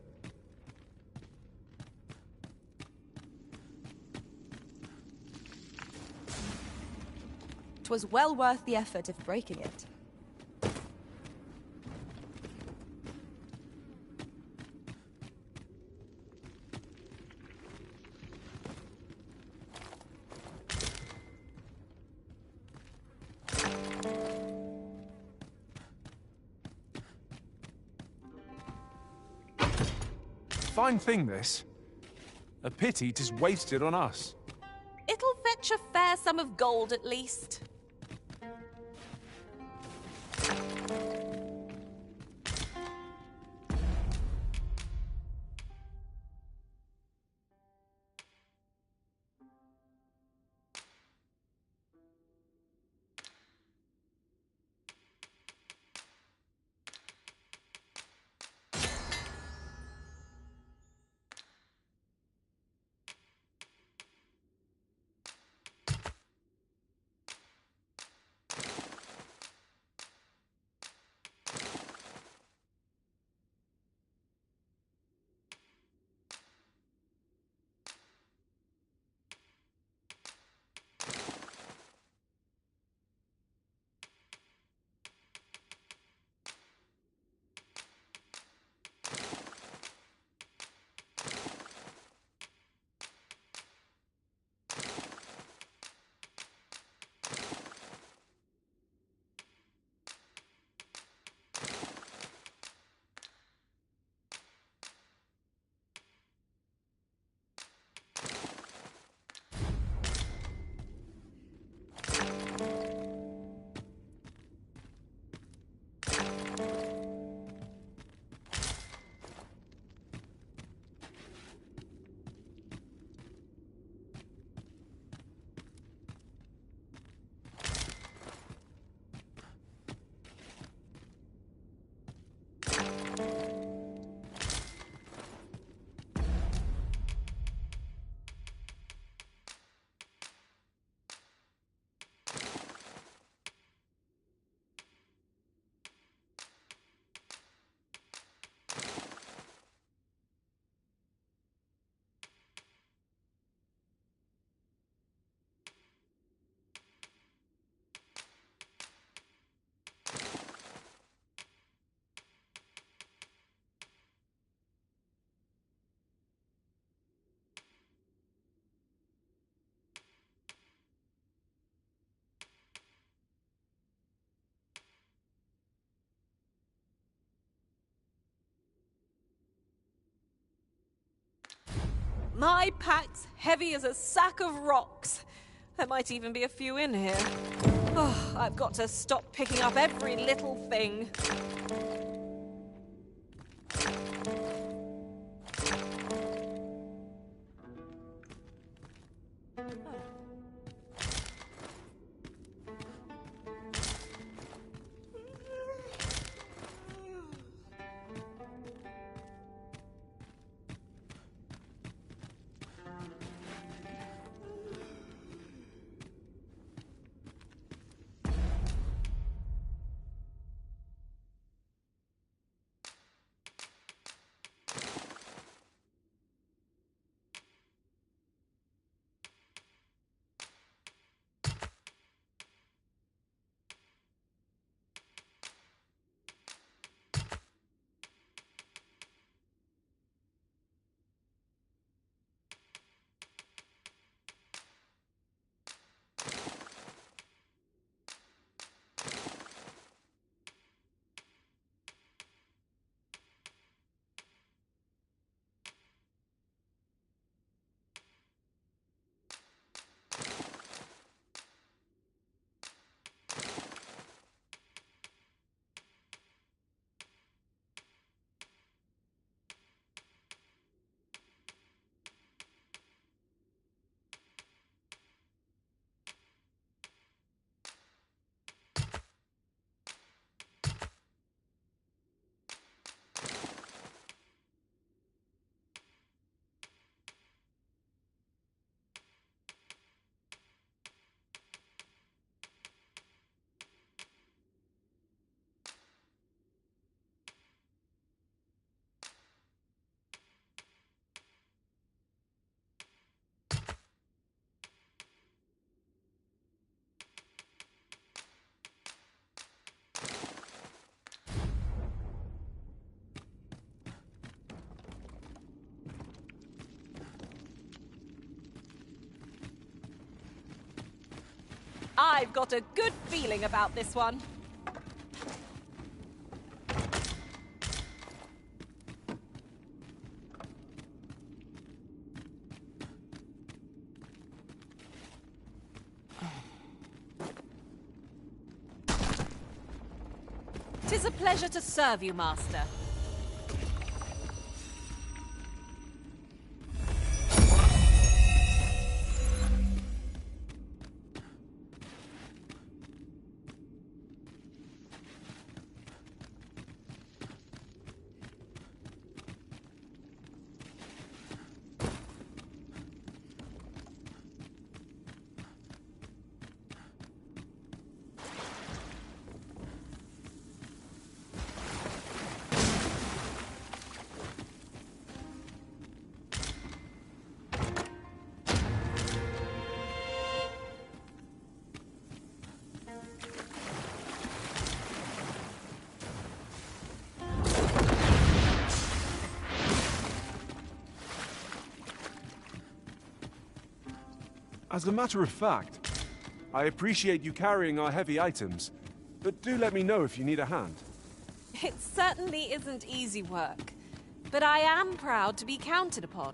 'Twas well worth the effort of breaking it. fine thing, this. A pity 'tis wasted on us. It'll fetch a fair sum of gold at least. My pack's heavy as a sack of rocks. There might even be a few in here. Oh, I've got to stop picking up every little thing. I've got a good feeling about this one. is a pleasure to serve you, Master. As a matter of fact, I appreciate you carrying our heavy items, but do let me know if you need a hand. It certainly isn't easy work, but I am proud to be counted upon.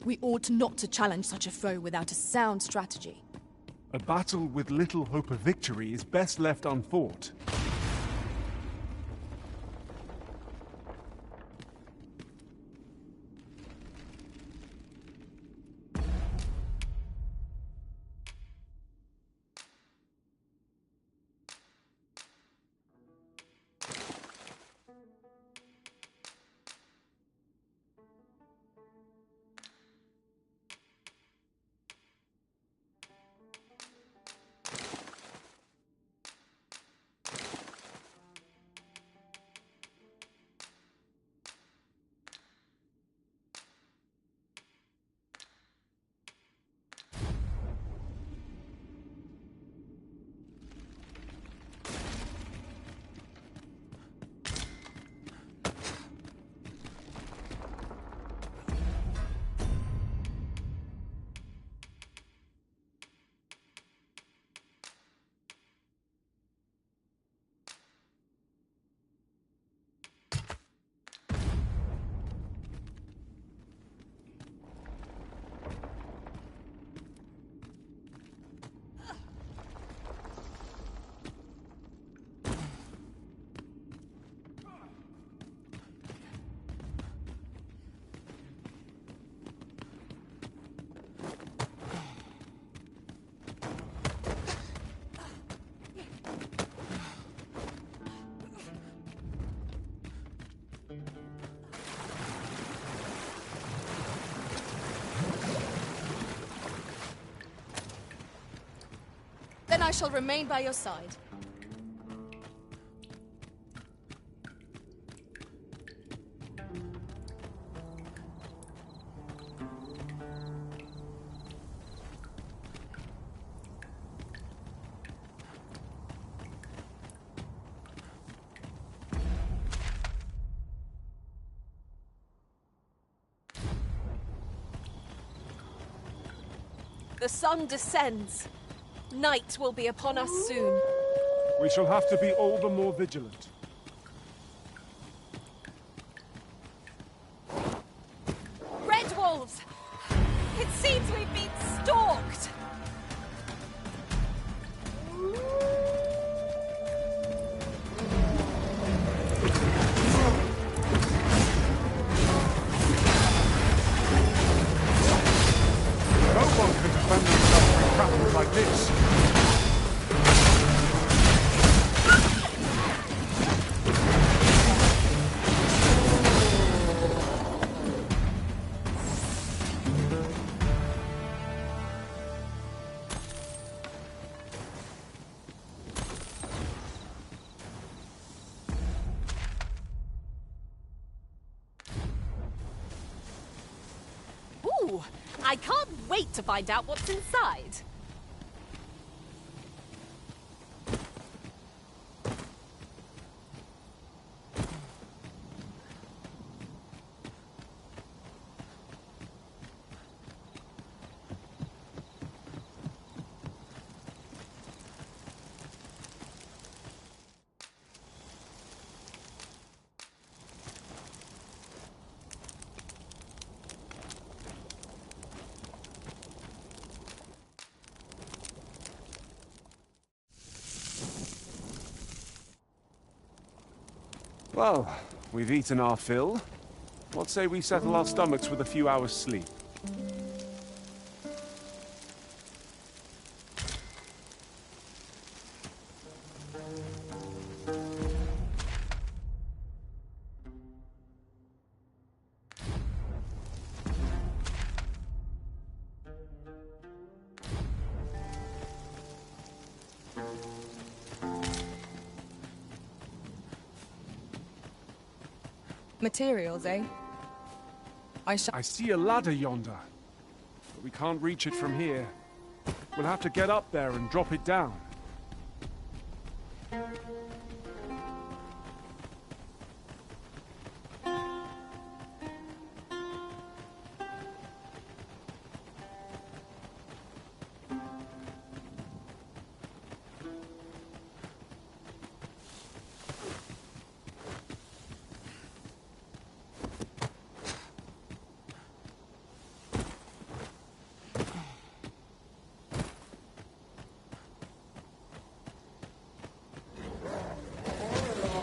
We ought not to challenge such a foe without a sound strategy. A battle with little hope of victory is best left unfought. Then I shall remain by your side. The sun descends. Night will be upon us soon. We shall have to be all the more vigilant. Red wolves! It seems we've been stalked! No one can defend themselves from trappings like this. Ooh, I can't wait to find out what's inside. Well, we've eaten our fill. What say we settle our stomachs with a few hours' sleep? Materials, eh? I see a ladder yonder, but we can't reach it from here. We'll have to get up there and drop it down.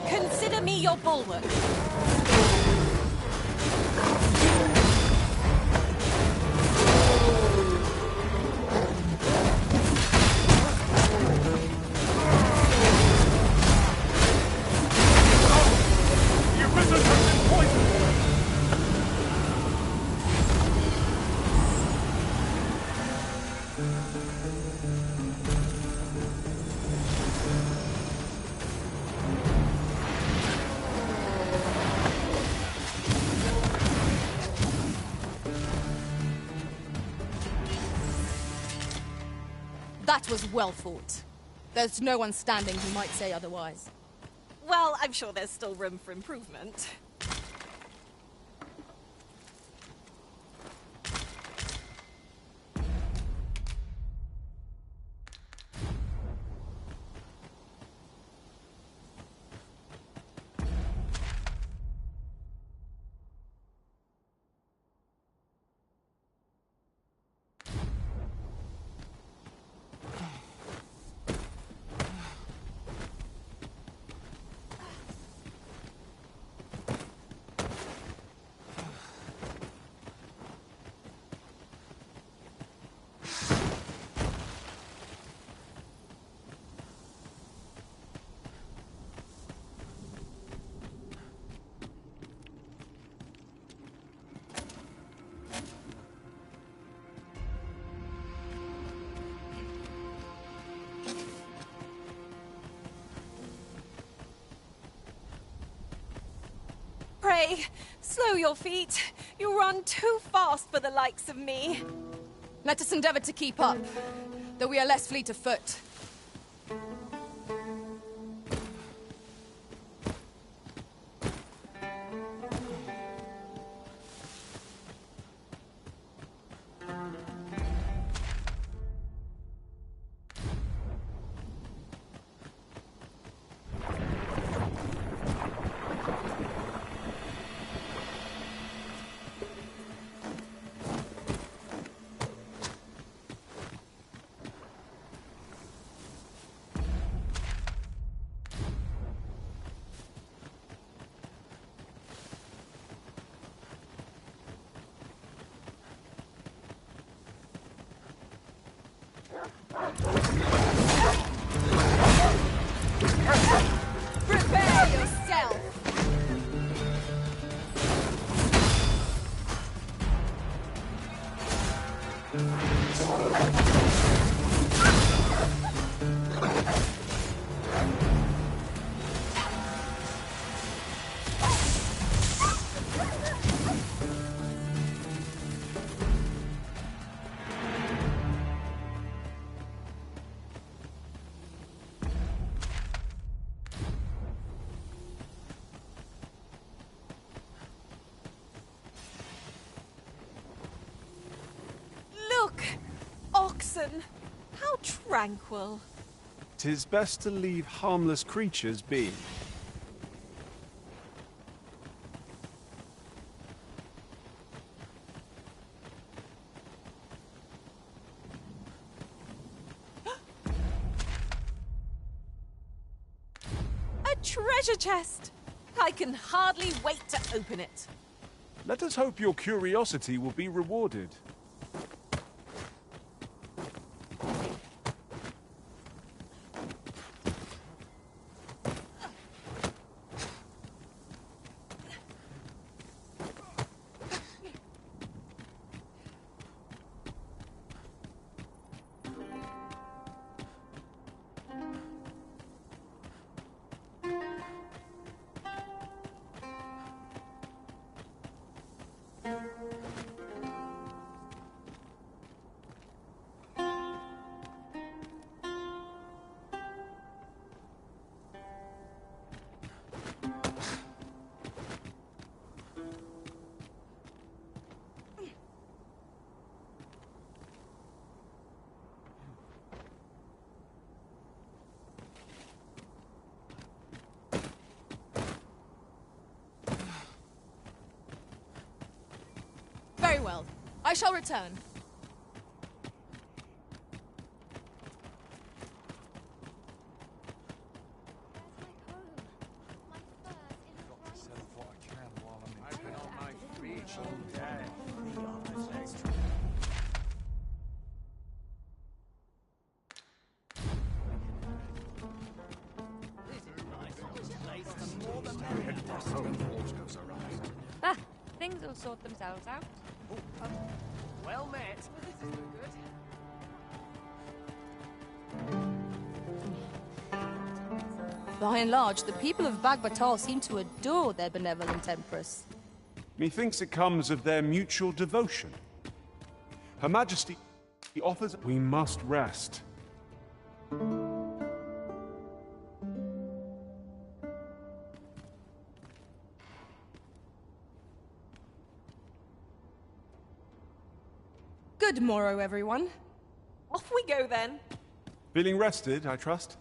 Consider me your bulwark. Your wizard has been poisoned! That was well fought. There's no one standing who might say otherwise. Well, I'm sure there's still room for improvement. Pray, slow your feet. You run too fast for the likes of me. Let us endeavor to keep up, though we are less fleet of foot. Look! Oxen! How tranquil. 'Tis best to leave harmless creatures be. A treasure chest! I can hardly wait to open it. Let us hope your curiosity will be rewarded. Very well. I shall return. Ah, things will sort themselves out. Well met. By and large, the people of Bagbatal seem to adore their benevolent empress. Methinks it comes of their mutual devotion. Her Majesty offers... We must rest. Good morrow, everyone. Off we go then. Feeling rested, I trust?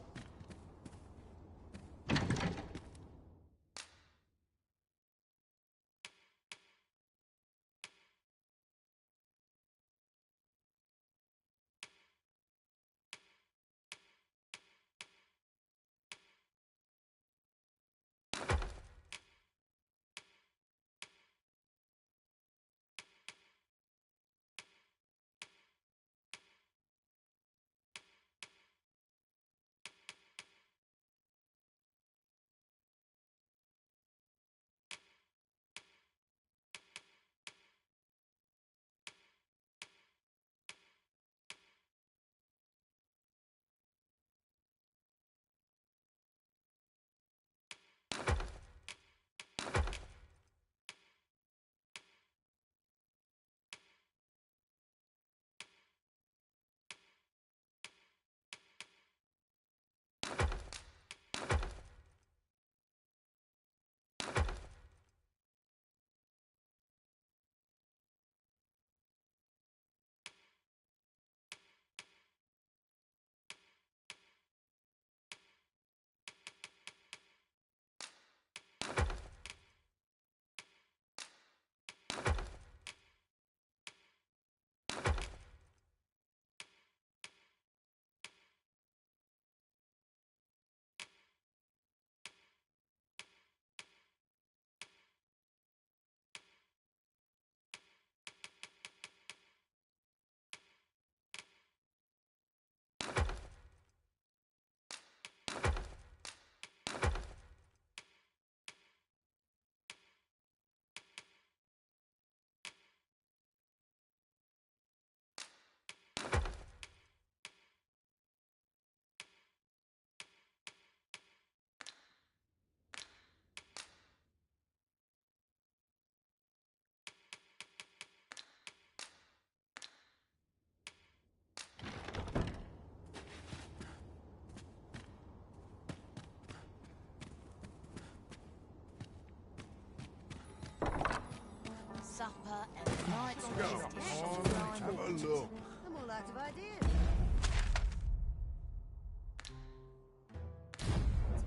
supper and a night's Go rest. on, have a look. I'm all out of ideas.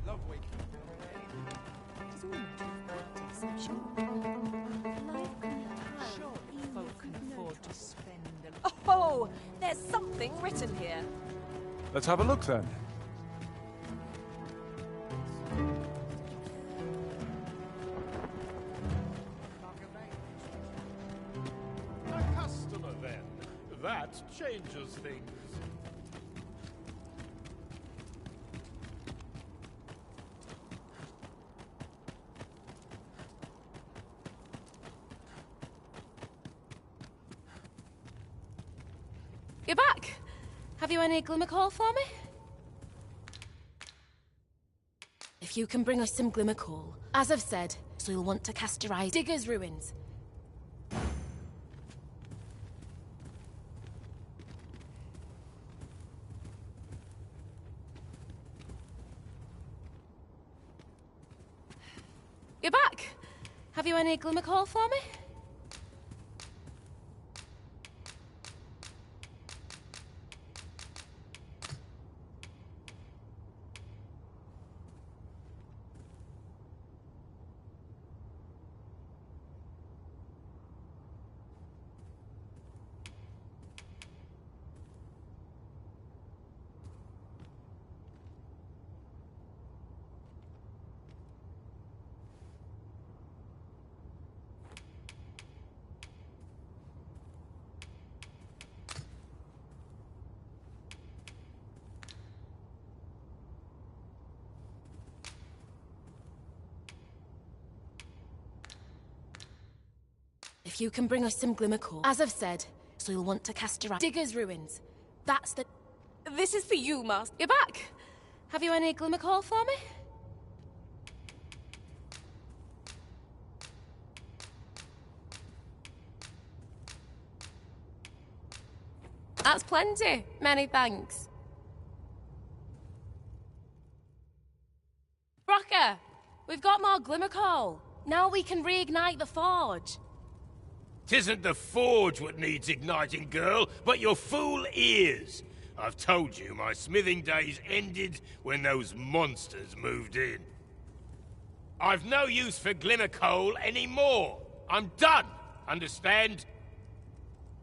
Love week. Folk can afford to spend Oh, there's something written here. Let's have a look then. A customer, then. That changes things. You're back. Have you any glimmer coal for me? If you can bring us some glimmer coal, as I've said, so you'll want to castorize Digger's ruins. You're back. Have you any glimmer coal for me? If you can bring us some glimmer coal, as I've said, so you'll want to castorize Digger's ruins. That's the... This is for you, Master. You're back. Have you any glimmer coal for me? That's plenty. Many thanks. Brocker, we've got more glimmer coal. Now we can reignite the forge. 'Tisn't the forge what needs igniting, girl, but your fool ears. I've told you my smithing days ended when those monsters moved in. I've no use for glimmer coal anymore. I'm done, understand?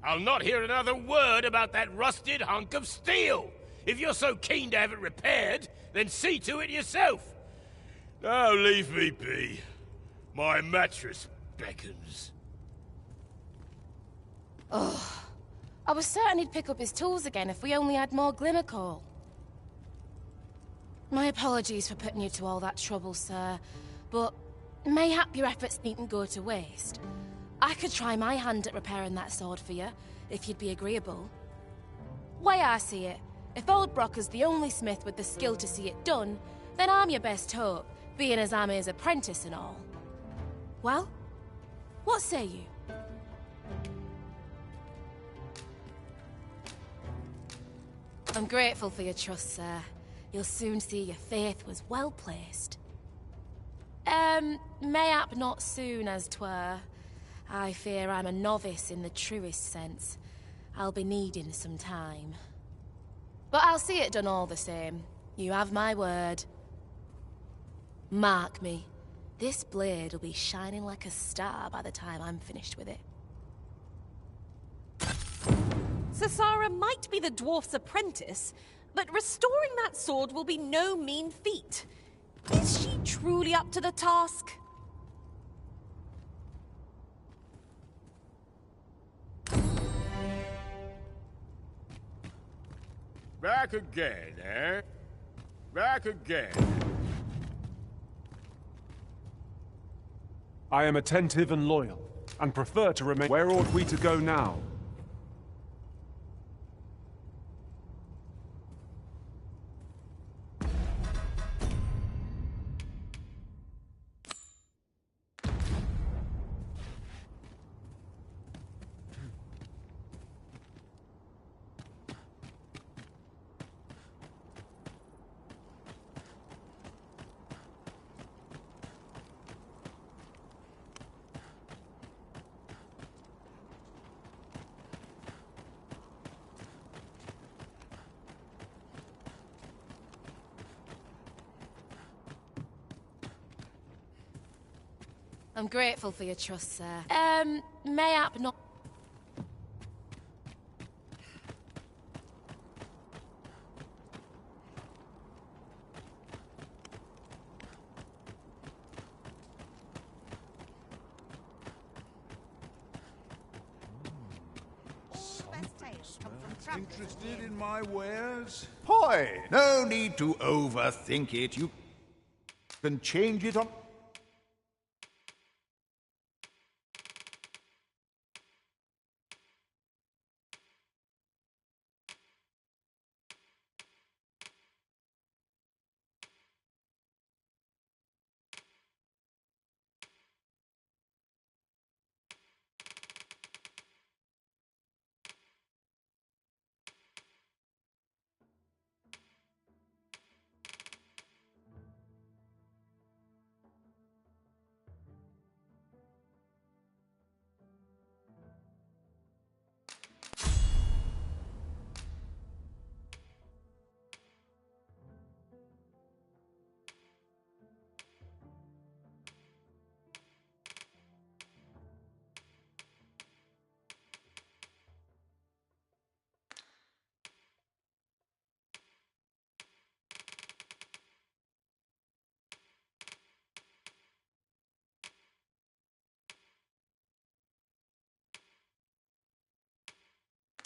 I'll not hear another word about that rusted hunk of steel. If you're so keen to have it repaired, then see to it yourself. Now leave me be. My mattress beckons. Oh, I was certain he'd pick up his tools again if we only had more glimmer coal. My apologies for putting you to all that trouble, sir, but mayhap your efforts needn't go to waste. I could try my hand at repairing that sword for you, if you'd be agreeable. Way I see it, if old Brocker's the only smith with the skill to see it done, then I'm your best hope, being as I'm his apprentice and all. Well, what say you? I'm grateful for your trust, sir. You'll soon see your faith was well placed. Mayhap not soon as 'twere. I fear I'm a novice in the truest sense. I'll be needing some time. But I'll see it done all the same. You have my word. Mark me. This blade will be shining like a star by the time I'm finished with it. Sasara might be the dwarf's apprentice, but restoring that sword will be no mean feat. Is she truly up to the task? Back again, eh? Back again. I am attentive and loyal, and prefer to remain. Where ought we to go now? I'm grateful for your trust, sir. Mayhap not... Interested in my wares? Poi! No need to overthink it. You can change it on...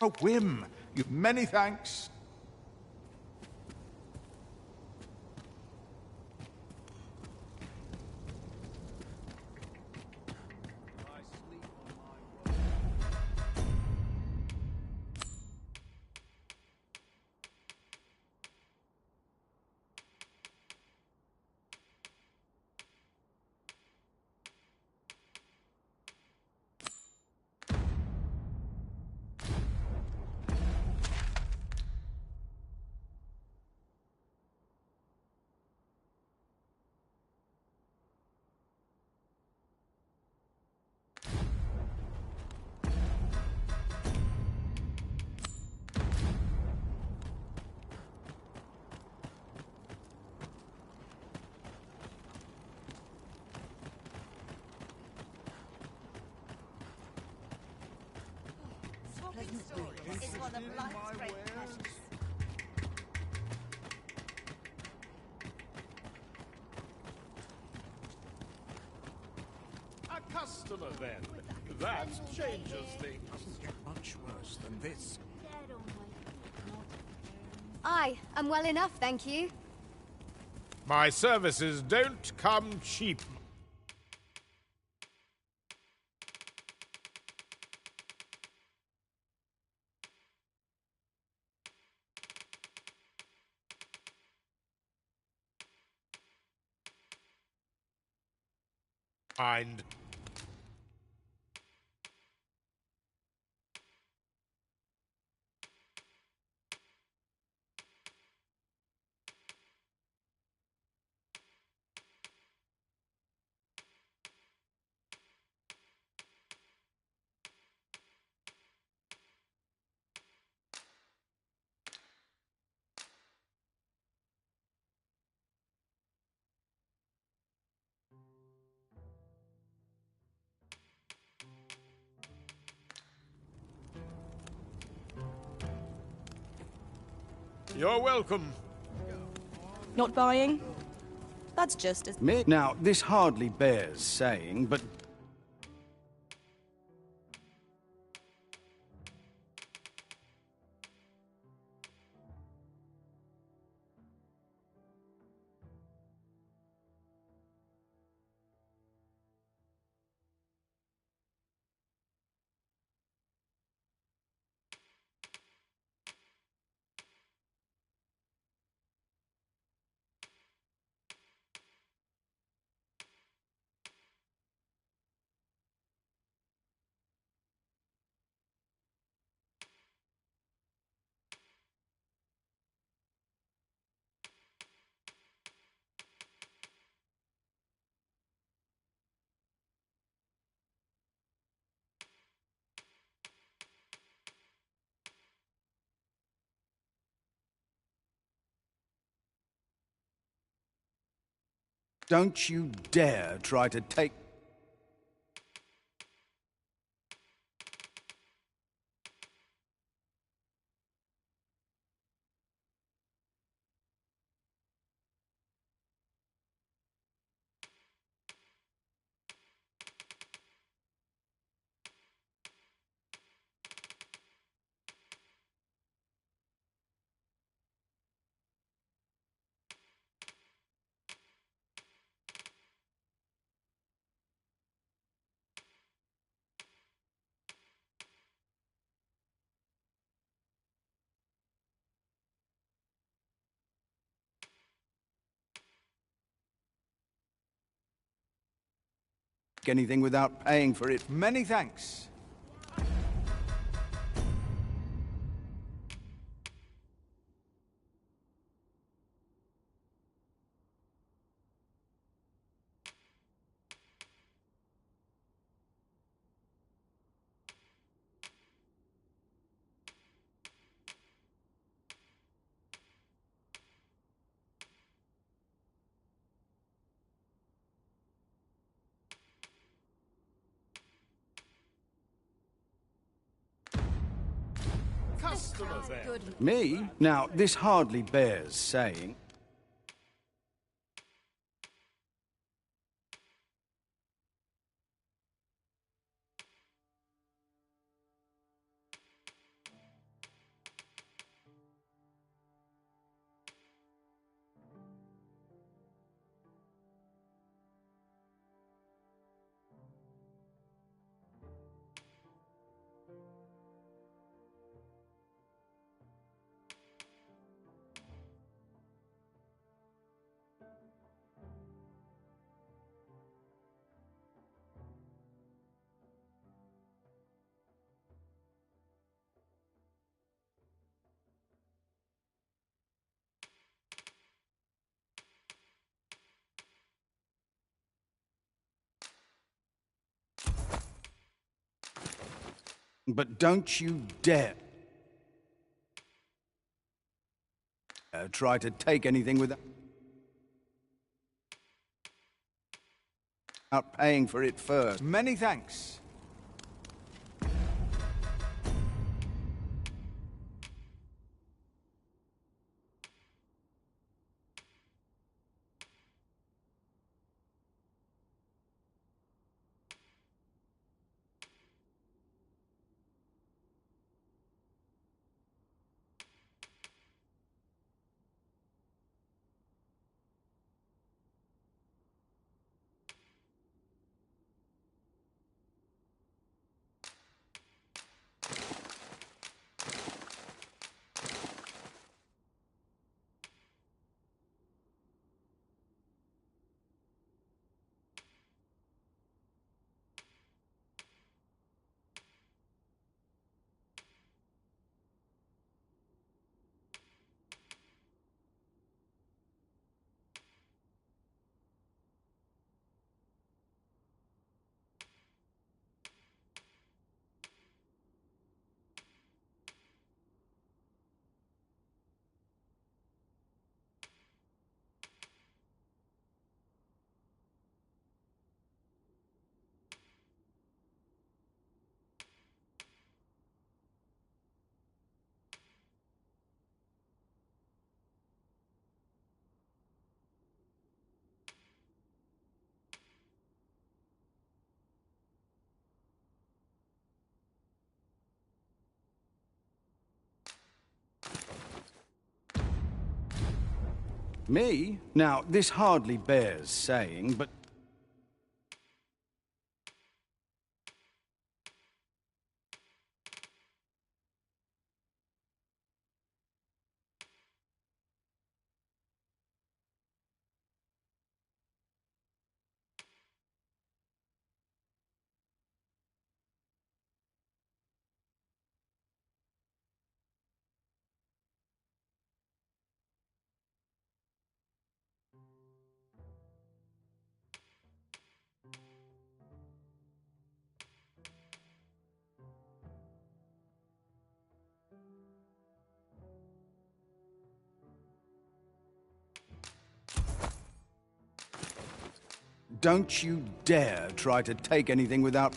A whim. You many thanks. Is one of life's great pleasures. A customer, then. That changes things. Doesn't get much worse than this. Aye, I'm well enough, thank you. My services don't come cheap. Mind. You're welcome. Not buying? That's just as... Me? Now, this hardly bears saying, but... Don't you dare try to take... take anything without paying for it. Many thanks. Customer there. Me? Now, this hardly bears saying. But don't you dare try to take anything without paying for it first. Many thanks. Me? Now, this hardly bears saying, but don't you dare try to take anything without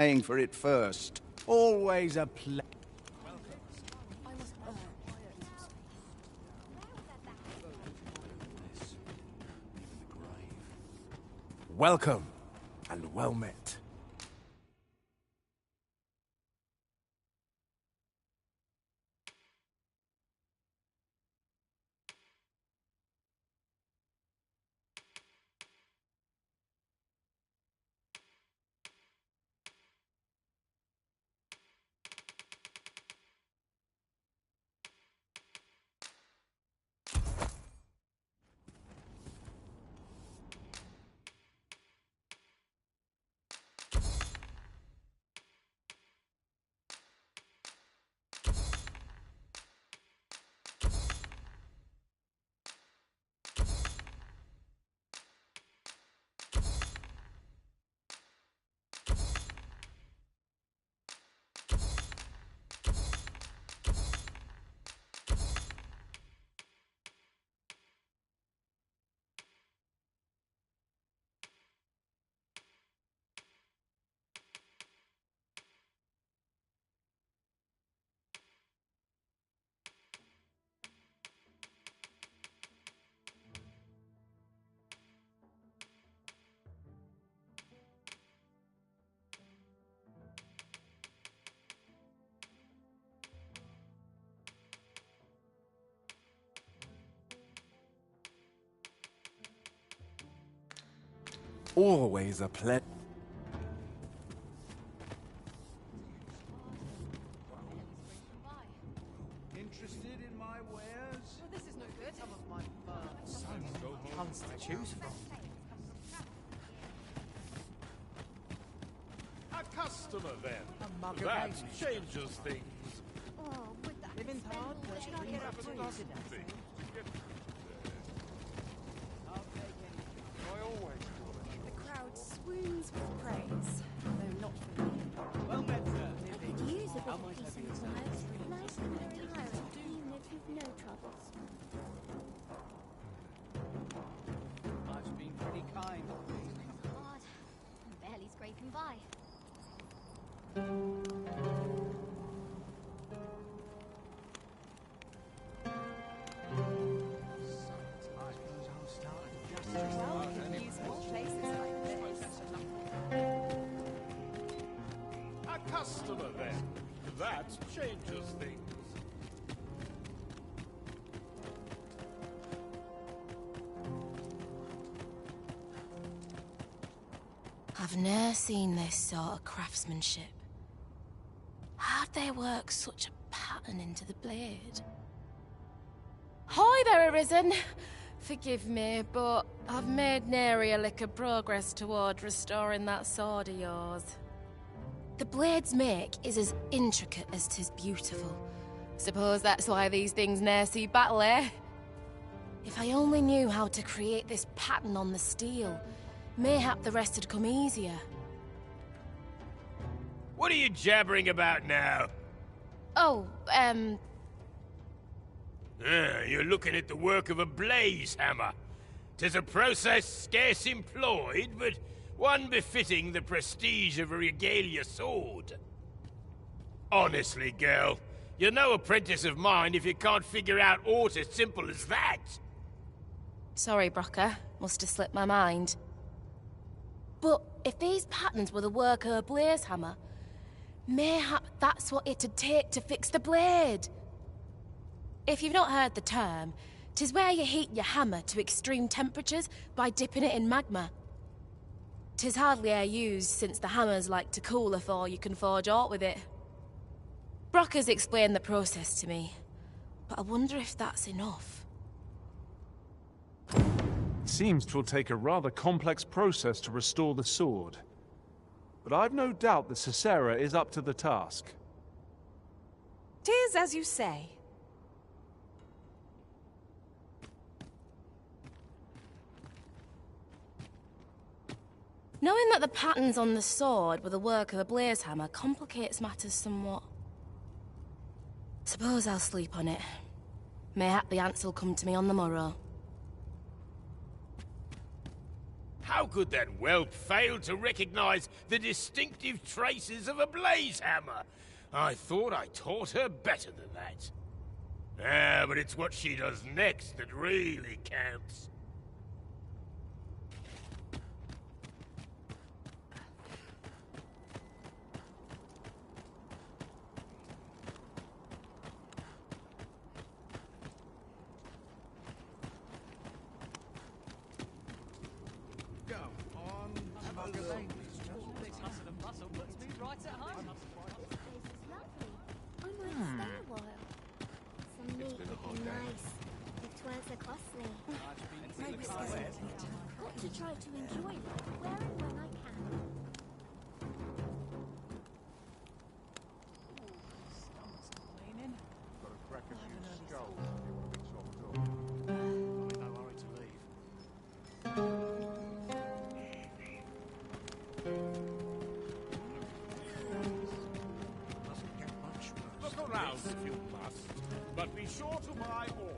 paying for it first. Always a pleasure. Welcome, and well met. Always a pleasure. Interested in my wares? Well, this is no good. Some of my so many puns to choose from. A customer, then. A mug of That ale. changes things. Oh, with that Living hard, but should I get up to you? The crowd swoons with praise, though not for me. Well met, sir. I could use a bit of peace and quiet. Nice and retiring, even if you've no troubles. Life's been pretty kind. Hard. I'm barely scraping by. A customer, then. That changes things. I've ne'er seen this sort of craftsmanship. How'd they work such a pattern into the blade? Hi there, Arisen. Forgive me, but I've made nary a lick of progress toward restoring that sword of yours. The blade's make is as intricate as 'tis beautiful. Suppose that's why these things ne'er see battle, eh? If I only knew how to create this pattern on the steel, mayhap the rest had come easier. What are you jabbering about now? Oh, You're looking at the work of a blaze hammer. 'Tis a process scarce employed, but one befitting the prestige of a regalia sword. Honestly, girl, you're no apprentice of mine if you can't figure out aught as simple as that. Sorry, Brocker. Must have slipped my mind. But if these patterns were the work of a blaze hammer, mayhap that's what it'd take to fix the blade. If you've not heard the term, 'tis where you heat your hammer to extreme temperatures by dipping it in magma. 'Tis hardly e'er used since the hammers like to cool afore you can forge aught with it. Brocker's explained the process to me, but I wonder if that's enough. Seems 'twill take a rather complex process to restore the sword. But I've no doubt that Cicera is up to the task. 'Tis as you say. Knowing that the patterns on the sword were the work of a blaze hammer complicates matters somewhat. Suppose I'll sleep on it. Mayhap the answer'll come to me on the morrow. How could that whelp fail to recognize the distinctive traces of a blaze hammer? I thought I taught her better than that. Ah, but it's what she does next that really counts. To try to enjoy it where and when I can. Got to crack a few skulls if you want to be chopped off. I'm in no hurry to leave. Mustn't get much worse. Look around if you must, but be sure to buy order.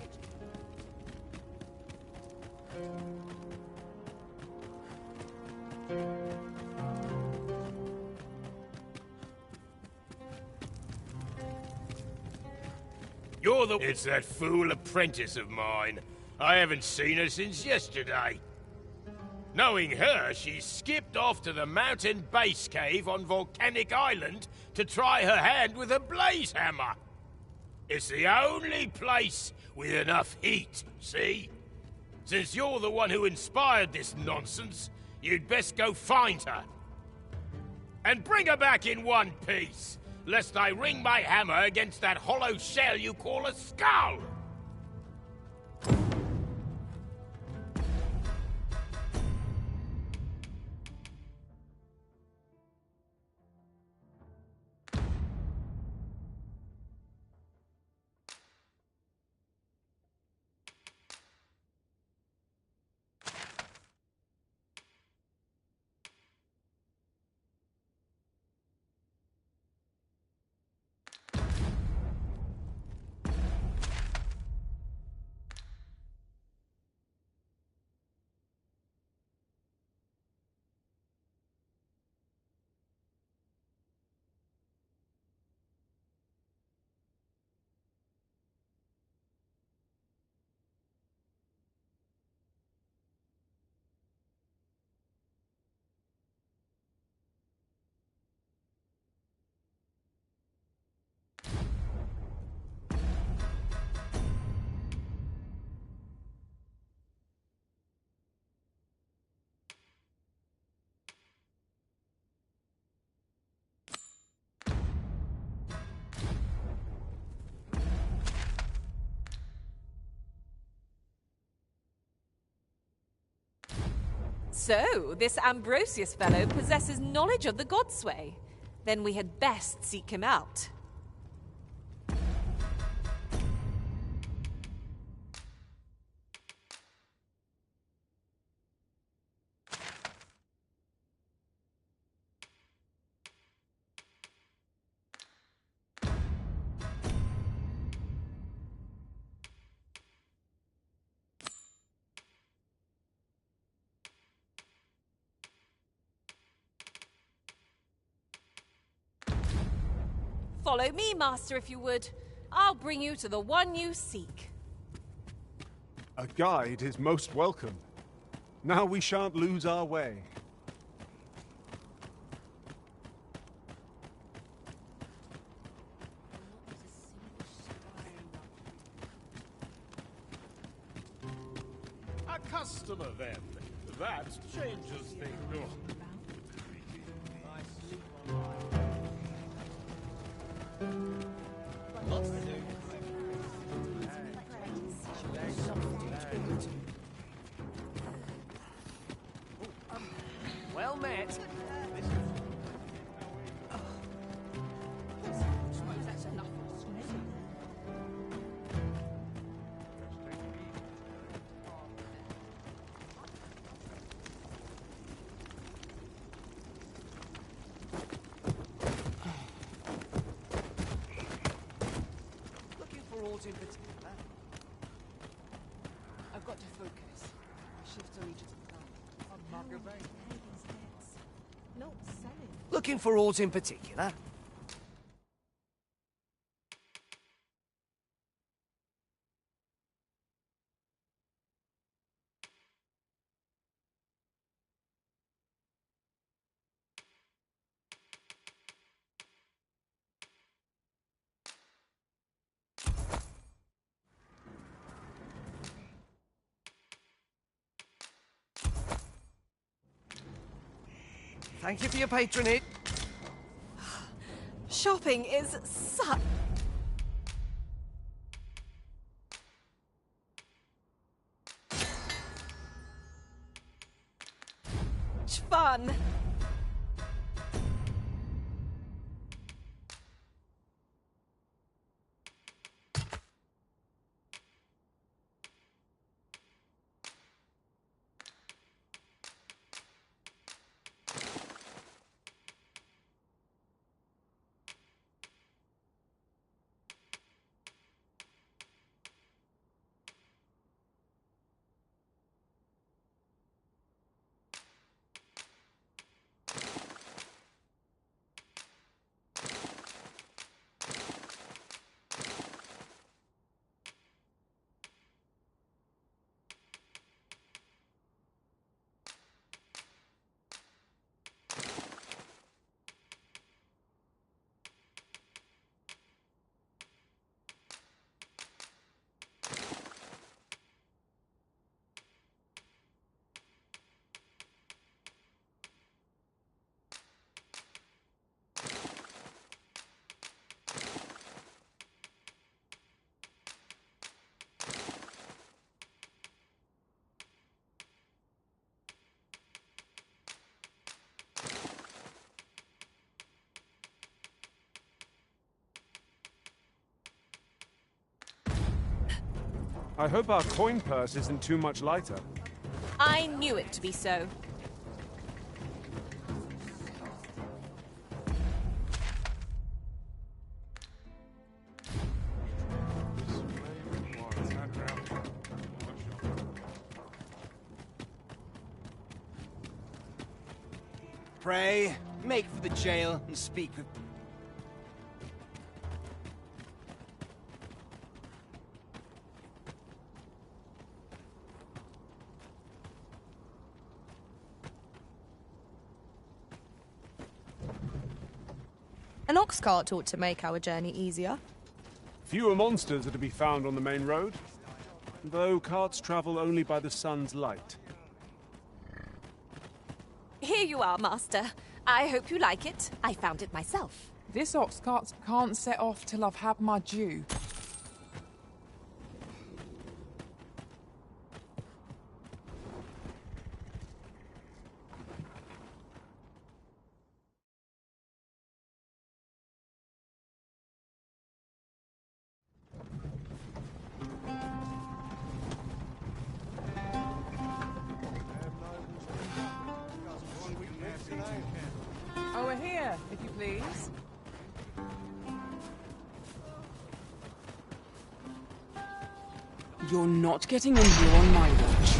You're the... It's that fool apprentice of mine. I haven't seen her since yesterday. Knowing her, she skipped off to the mountain base cave on Volcanic Island to try her hand with a blaze hammer. It's the only place with enough heat, see? Since you're the one who inspired this nonsense, you'd best go find her. And bring her back in one piece, lest I ring my hammer against that hollow shell you call a skull! So, this Ambrosius fellow possesses knowledge of the Godsway. Then we had best seek him out. Follow me, Master, if you would. I'll bring you to the one you seek. A guide is most welcome. Now we shan't lose our way. A customer, then. That changes things. Lots to do. Well met. In particular. I've got to focus. Shift on each of the guns. Looking for aught in particular? Thank you for your patronage. Shopping is such fun. I hope our coin purse isn't too much lighter. I knew it to be so. Pray, make for the jail and speak with... An ox cart ought to make our journey easier. Fewer monsters are to be found on the main road, though carts travel only by the sun's light. Here you are, Master. I hope you like it. I found it myself. This ox cart can't set off till I've had my due. Over here, if you please. You're not getting in here on my watch.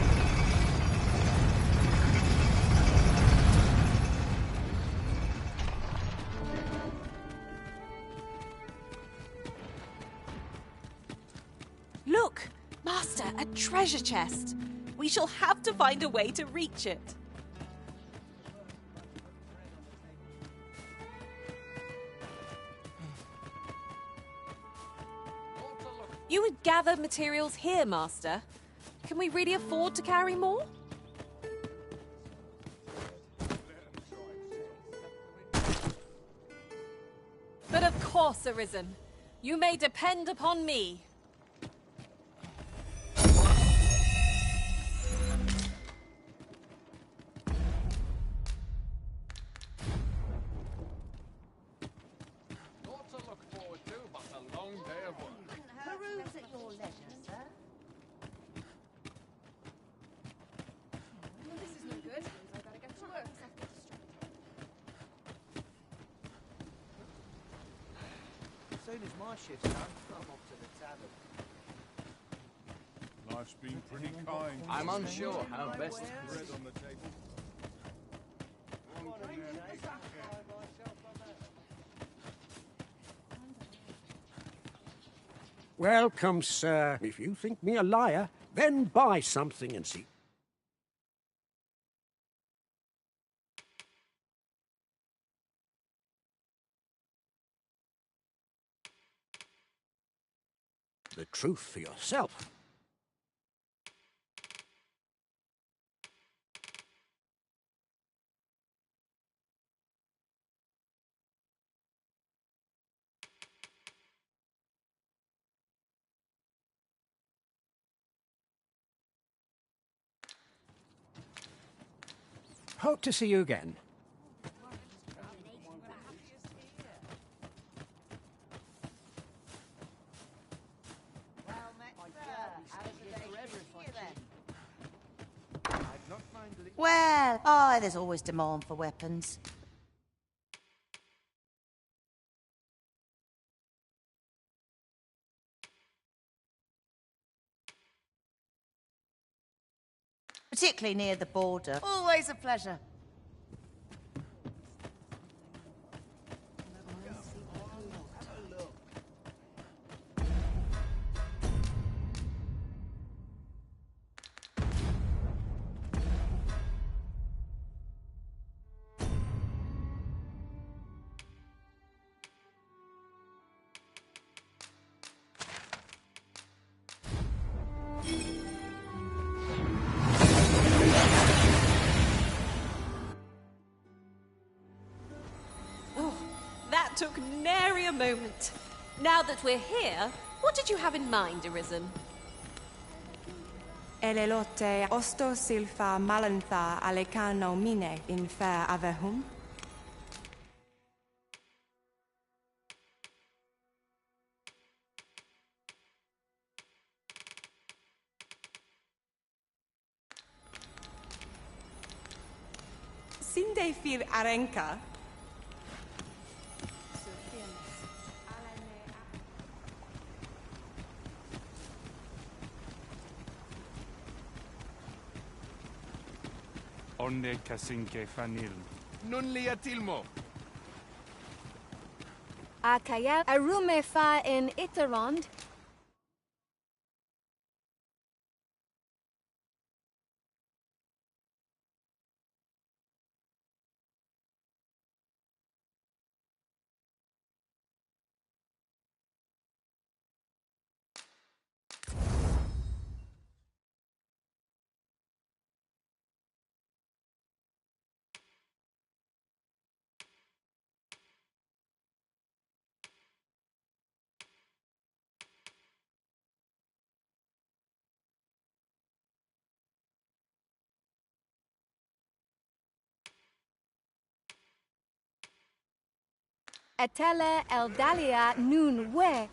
Look, Master, a treasure chest. We shall have to find a way to reach it. You would gather materials here, Master. Can we really afford to carry more? But of course, Arisen. You may depend upon me. As soon as my shift's done, I'm off to the tavern. Life's been pretty kind. I'm unsure how best... Bread on the table. Welcome, sir. If you think me a liar, then buy something and see. The truth for yourself. Hope to see you again. Well, oh, there's always demand for weapons. Particularly near the border. Always a pleasure. That took nary a moment. Now that we're here, what did you have in mind, Arisen? Elelote osto silfa malantha alecano mine in fair avehum? Sinde fir arenka. Onde casinque fanil. Nun lia tilmo. Akaya arume fa in Iterond. Atele eldalia nun we.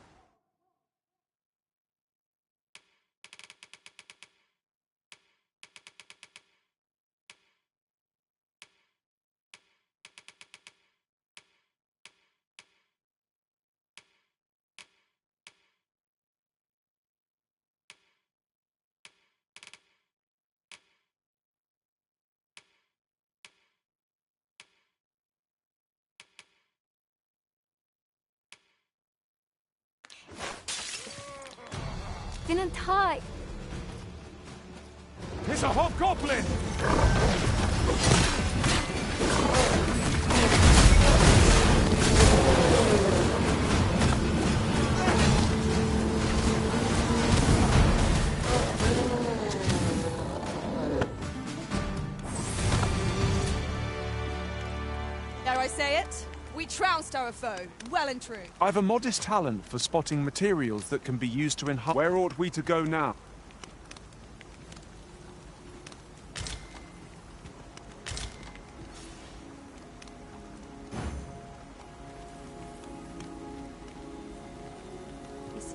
Didn't hide. It's a hobgoblin! Dare I say it? We trounced our foe, well and true. I've a modest talent for spotting materials that can be used to enhance. Where ought we to go now?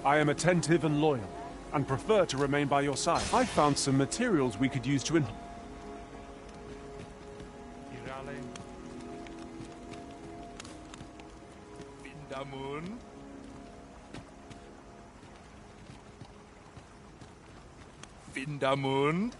I am attentive and loyal, and prefer to remain by your side. I found some materials we could use to enhance. Vindamun. Vindamund.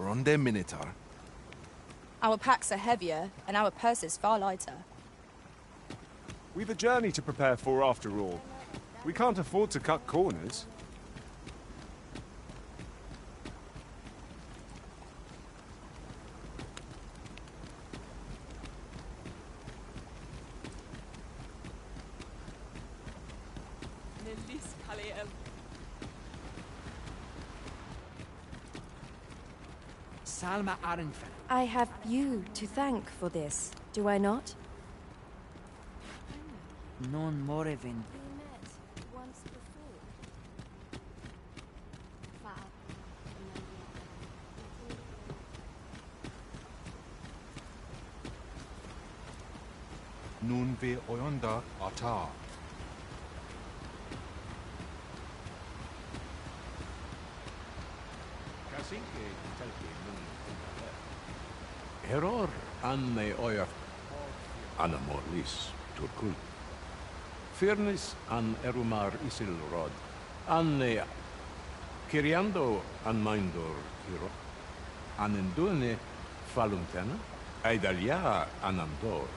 Ronde Minotaur. Our packs are heavier, and our purses far lighter. We've a journey to prepare for after all. We can't afford to cut corners. Salma Arenfen. I have you to thank for this, do I not? Non Morevin. Nun ve oyonda ata. Error anne oja anna morlis turkul. Firnis an erumar isilrod. Anne kiriando an mindor hiro. Anendune faluntena. Aidalia anandor.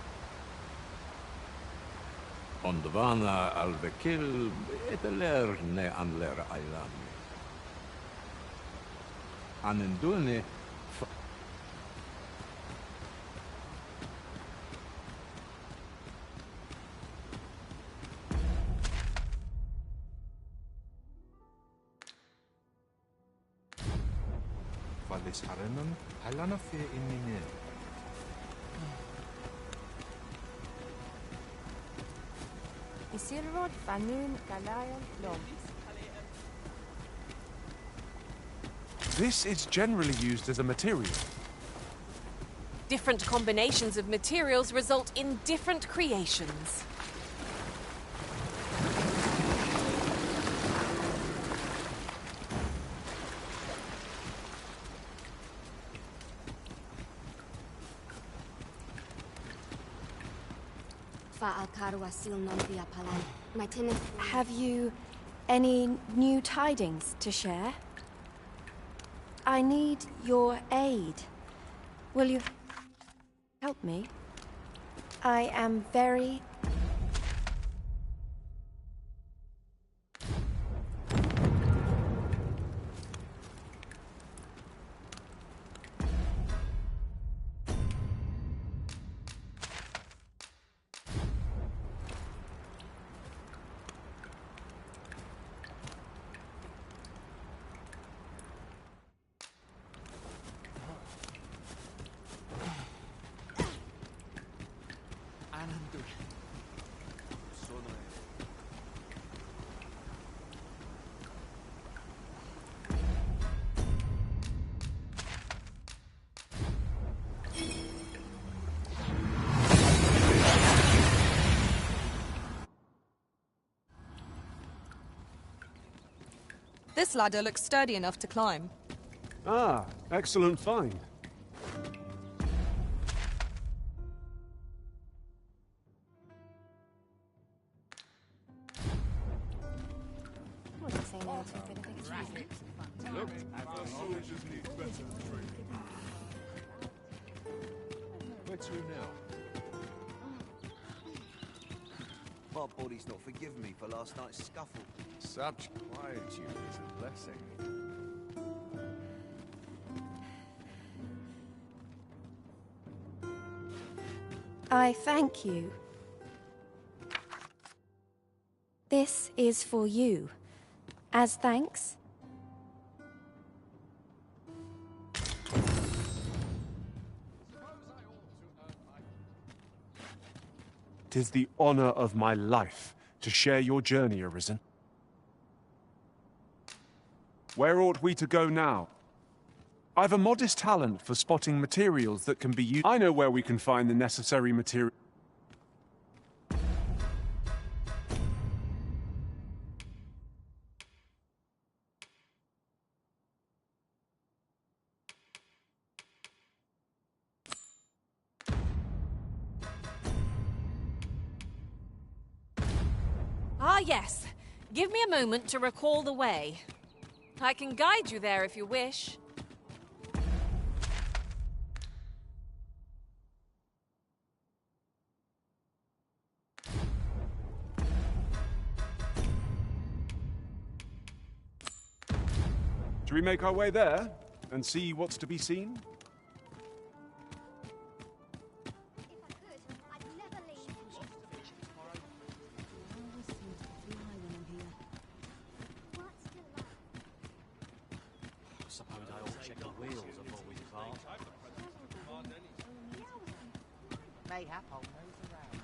Ondvana alvekil eteler ne anler ailan. Anendune Valis harenon halana fe innine. Isilrod Fanun Galayan Lom. This is generally used as a material. Different combinations of materials result in different creations. Have you any new tidings to share? I need your aid. Will you help me? I am very... This ladder looks sturdy enough to climb. Ah, excellent find. Look, our soldiers need better training. Where to now? My body's not forgiven me for last night's scuffle. Such quietude is a blessing. I thank you. This is for you. As thanks. 'Tis the honor of my life to share your journey, Arisen. Where ought we to go now? I've a modest talent for spotting materials that can be used. I know where we can find the necessary material. Ah, yes. Give me a moment to recall the way. I can guide you there if you wish. Should we make our way there and see what's to be seen? Suppose I ought to check the wheels before we depart. Mayhap I'll nose around.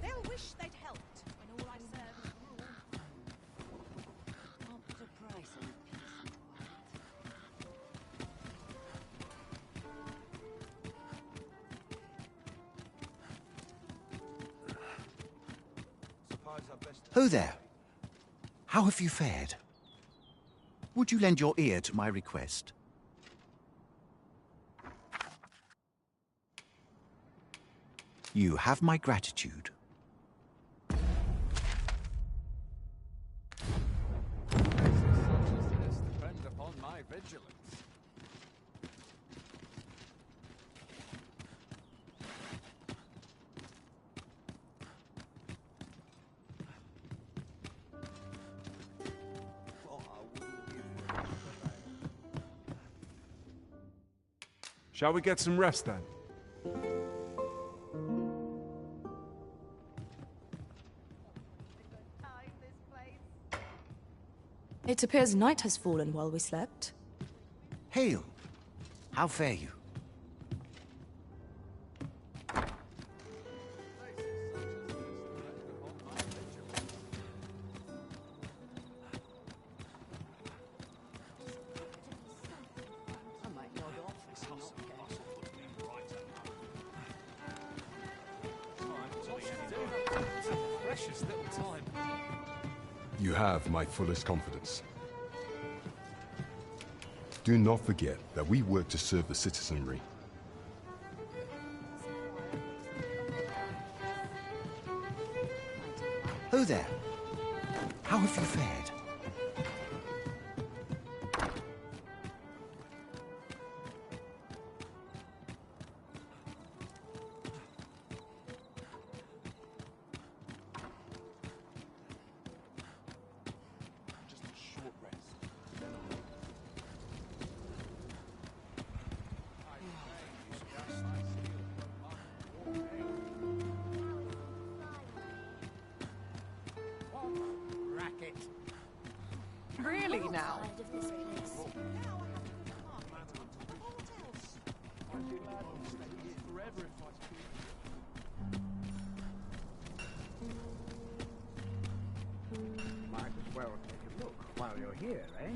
They'll wish they'd helped when all I serve is rule. Can't put a price on peace and Ho there. How have you fared? Would you lend your ear to my request? You have my gratitude. Depend upon my vigilance. Shall we get some rest then? It appears night has fallen while we slept. Hail. How fare you? I might nod off if you're not careful. Precious little time. You have my fullest confidence. Do not forget that we work to serve the citizenry. Ho there. How have you fared? Just a short rest. Then Racket. Really now? Might as well take a look while you're here, eh?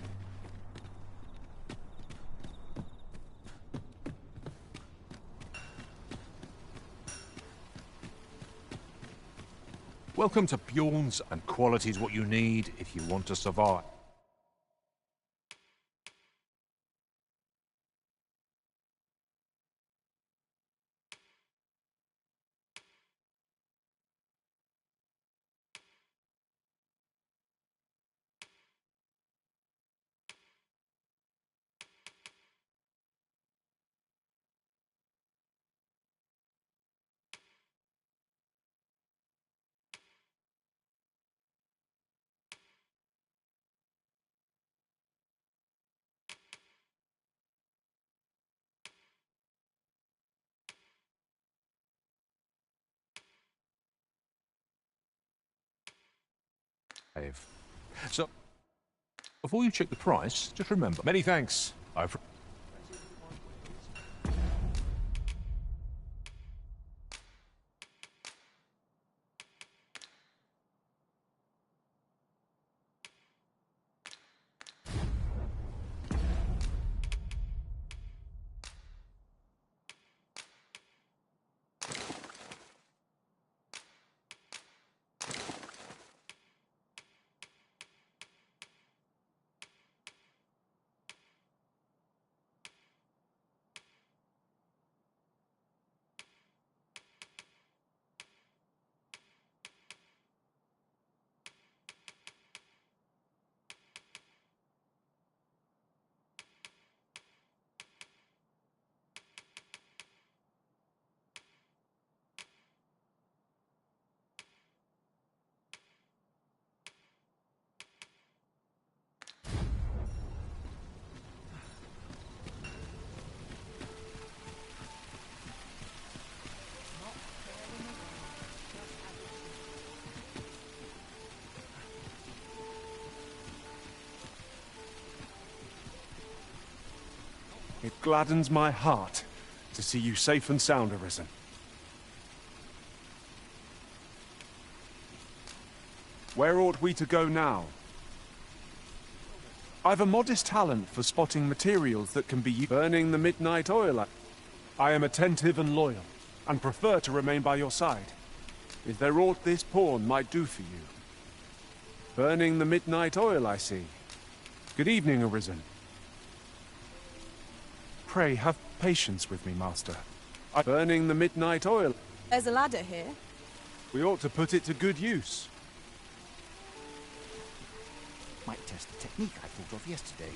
Welcome to Bjorn's, and quality's what you need if you want to survive. So, before you check the price, just remember. Many thanks. It gladdens my heart to see you safe and sound, Arisen. Where ought we to go now? I've a modest talent for spotting materials that can be used. Burning the midnight oil. I am attentive and loyal, and prefer to remain by your side. Is there aught this pawn might do for you? Burning the midnight oil, I see. Good evening, Arisen. Pray, have patience with me, Master. Burning the midnight oil. There's a ladder here. We ought to put it to good use. Might test the technique I thought of yesterday.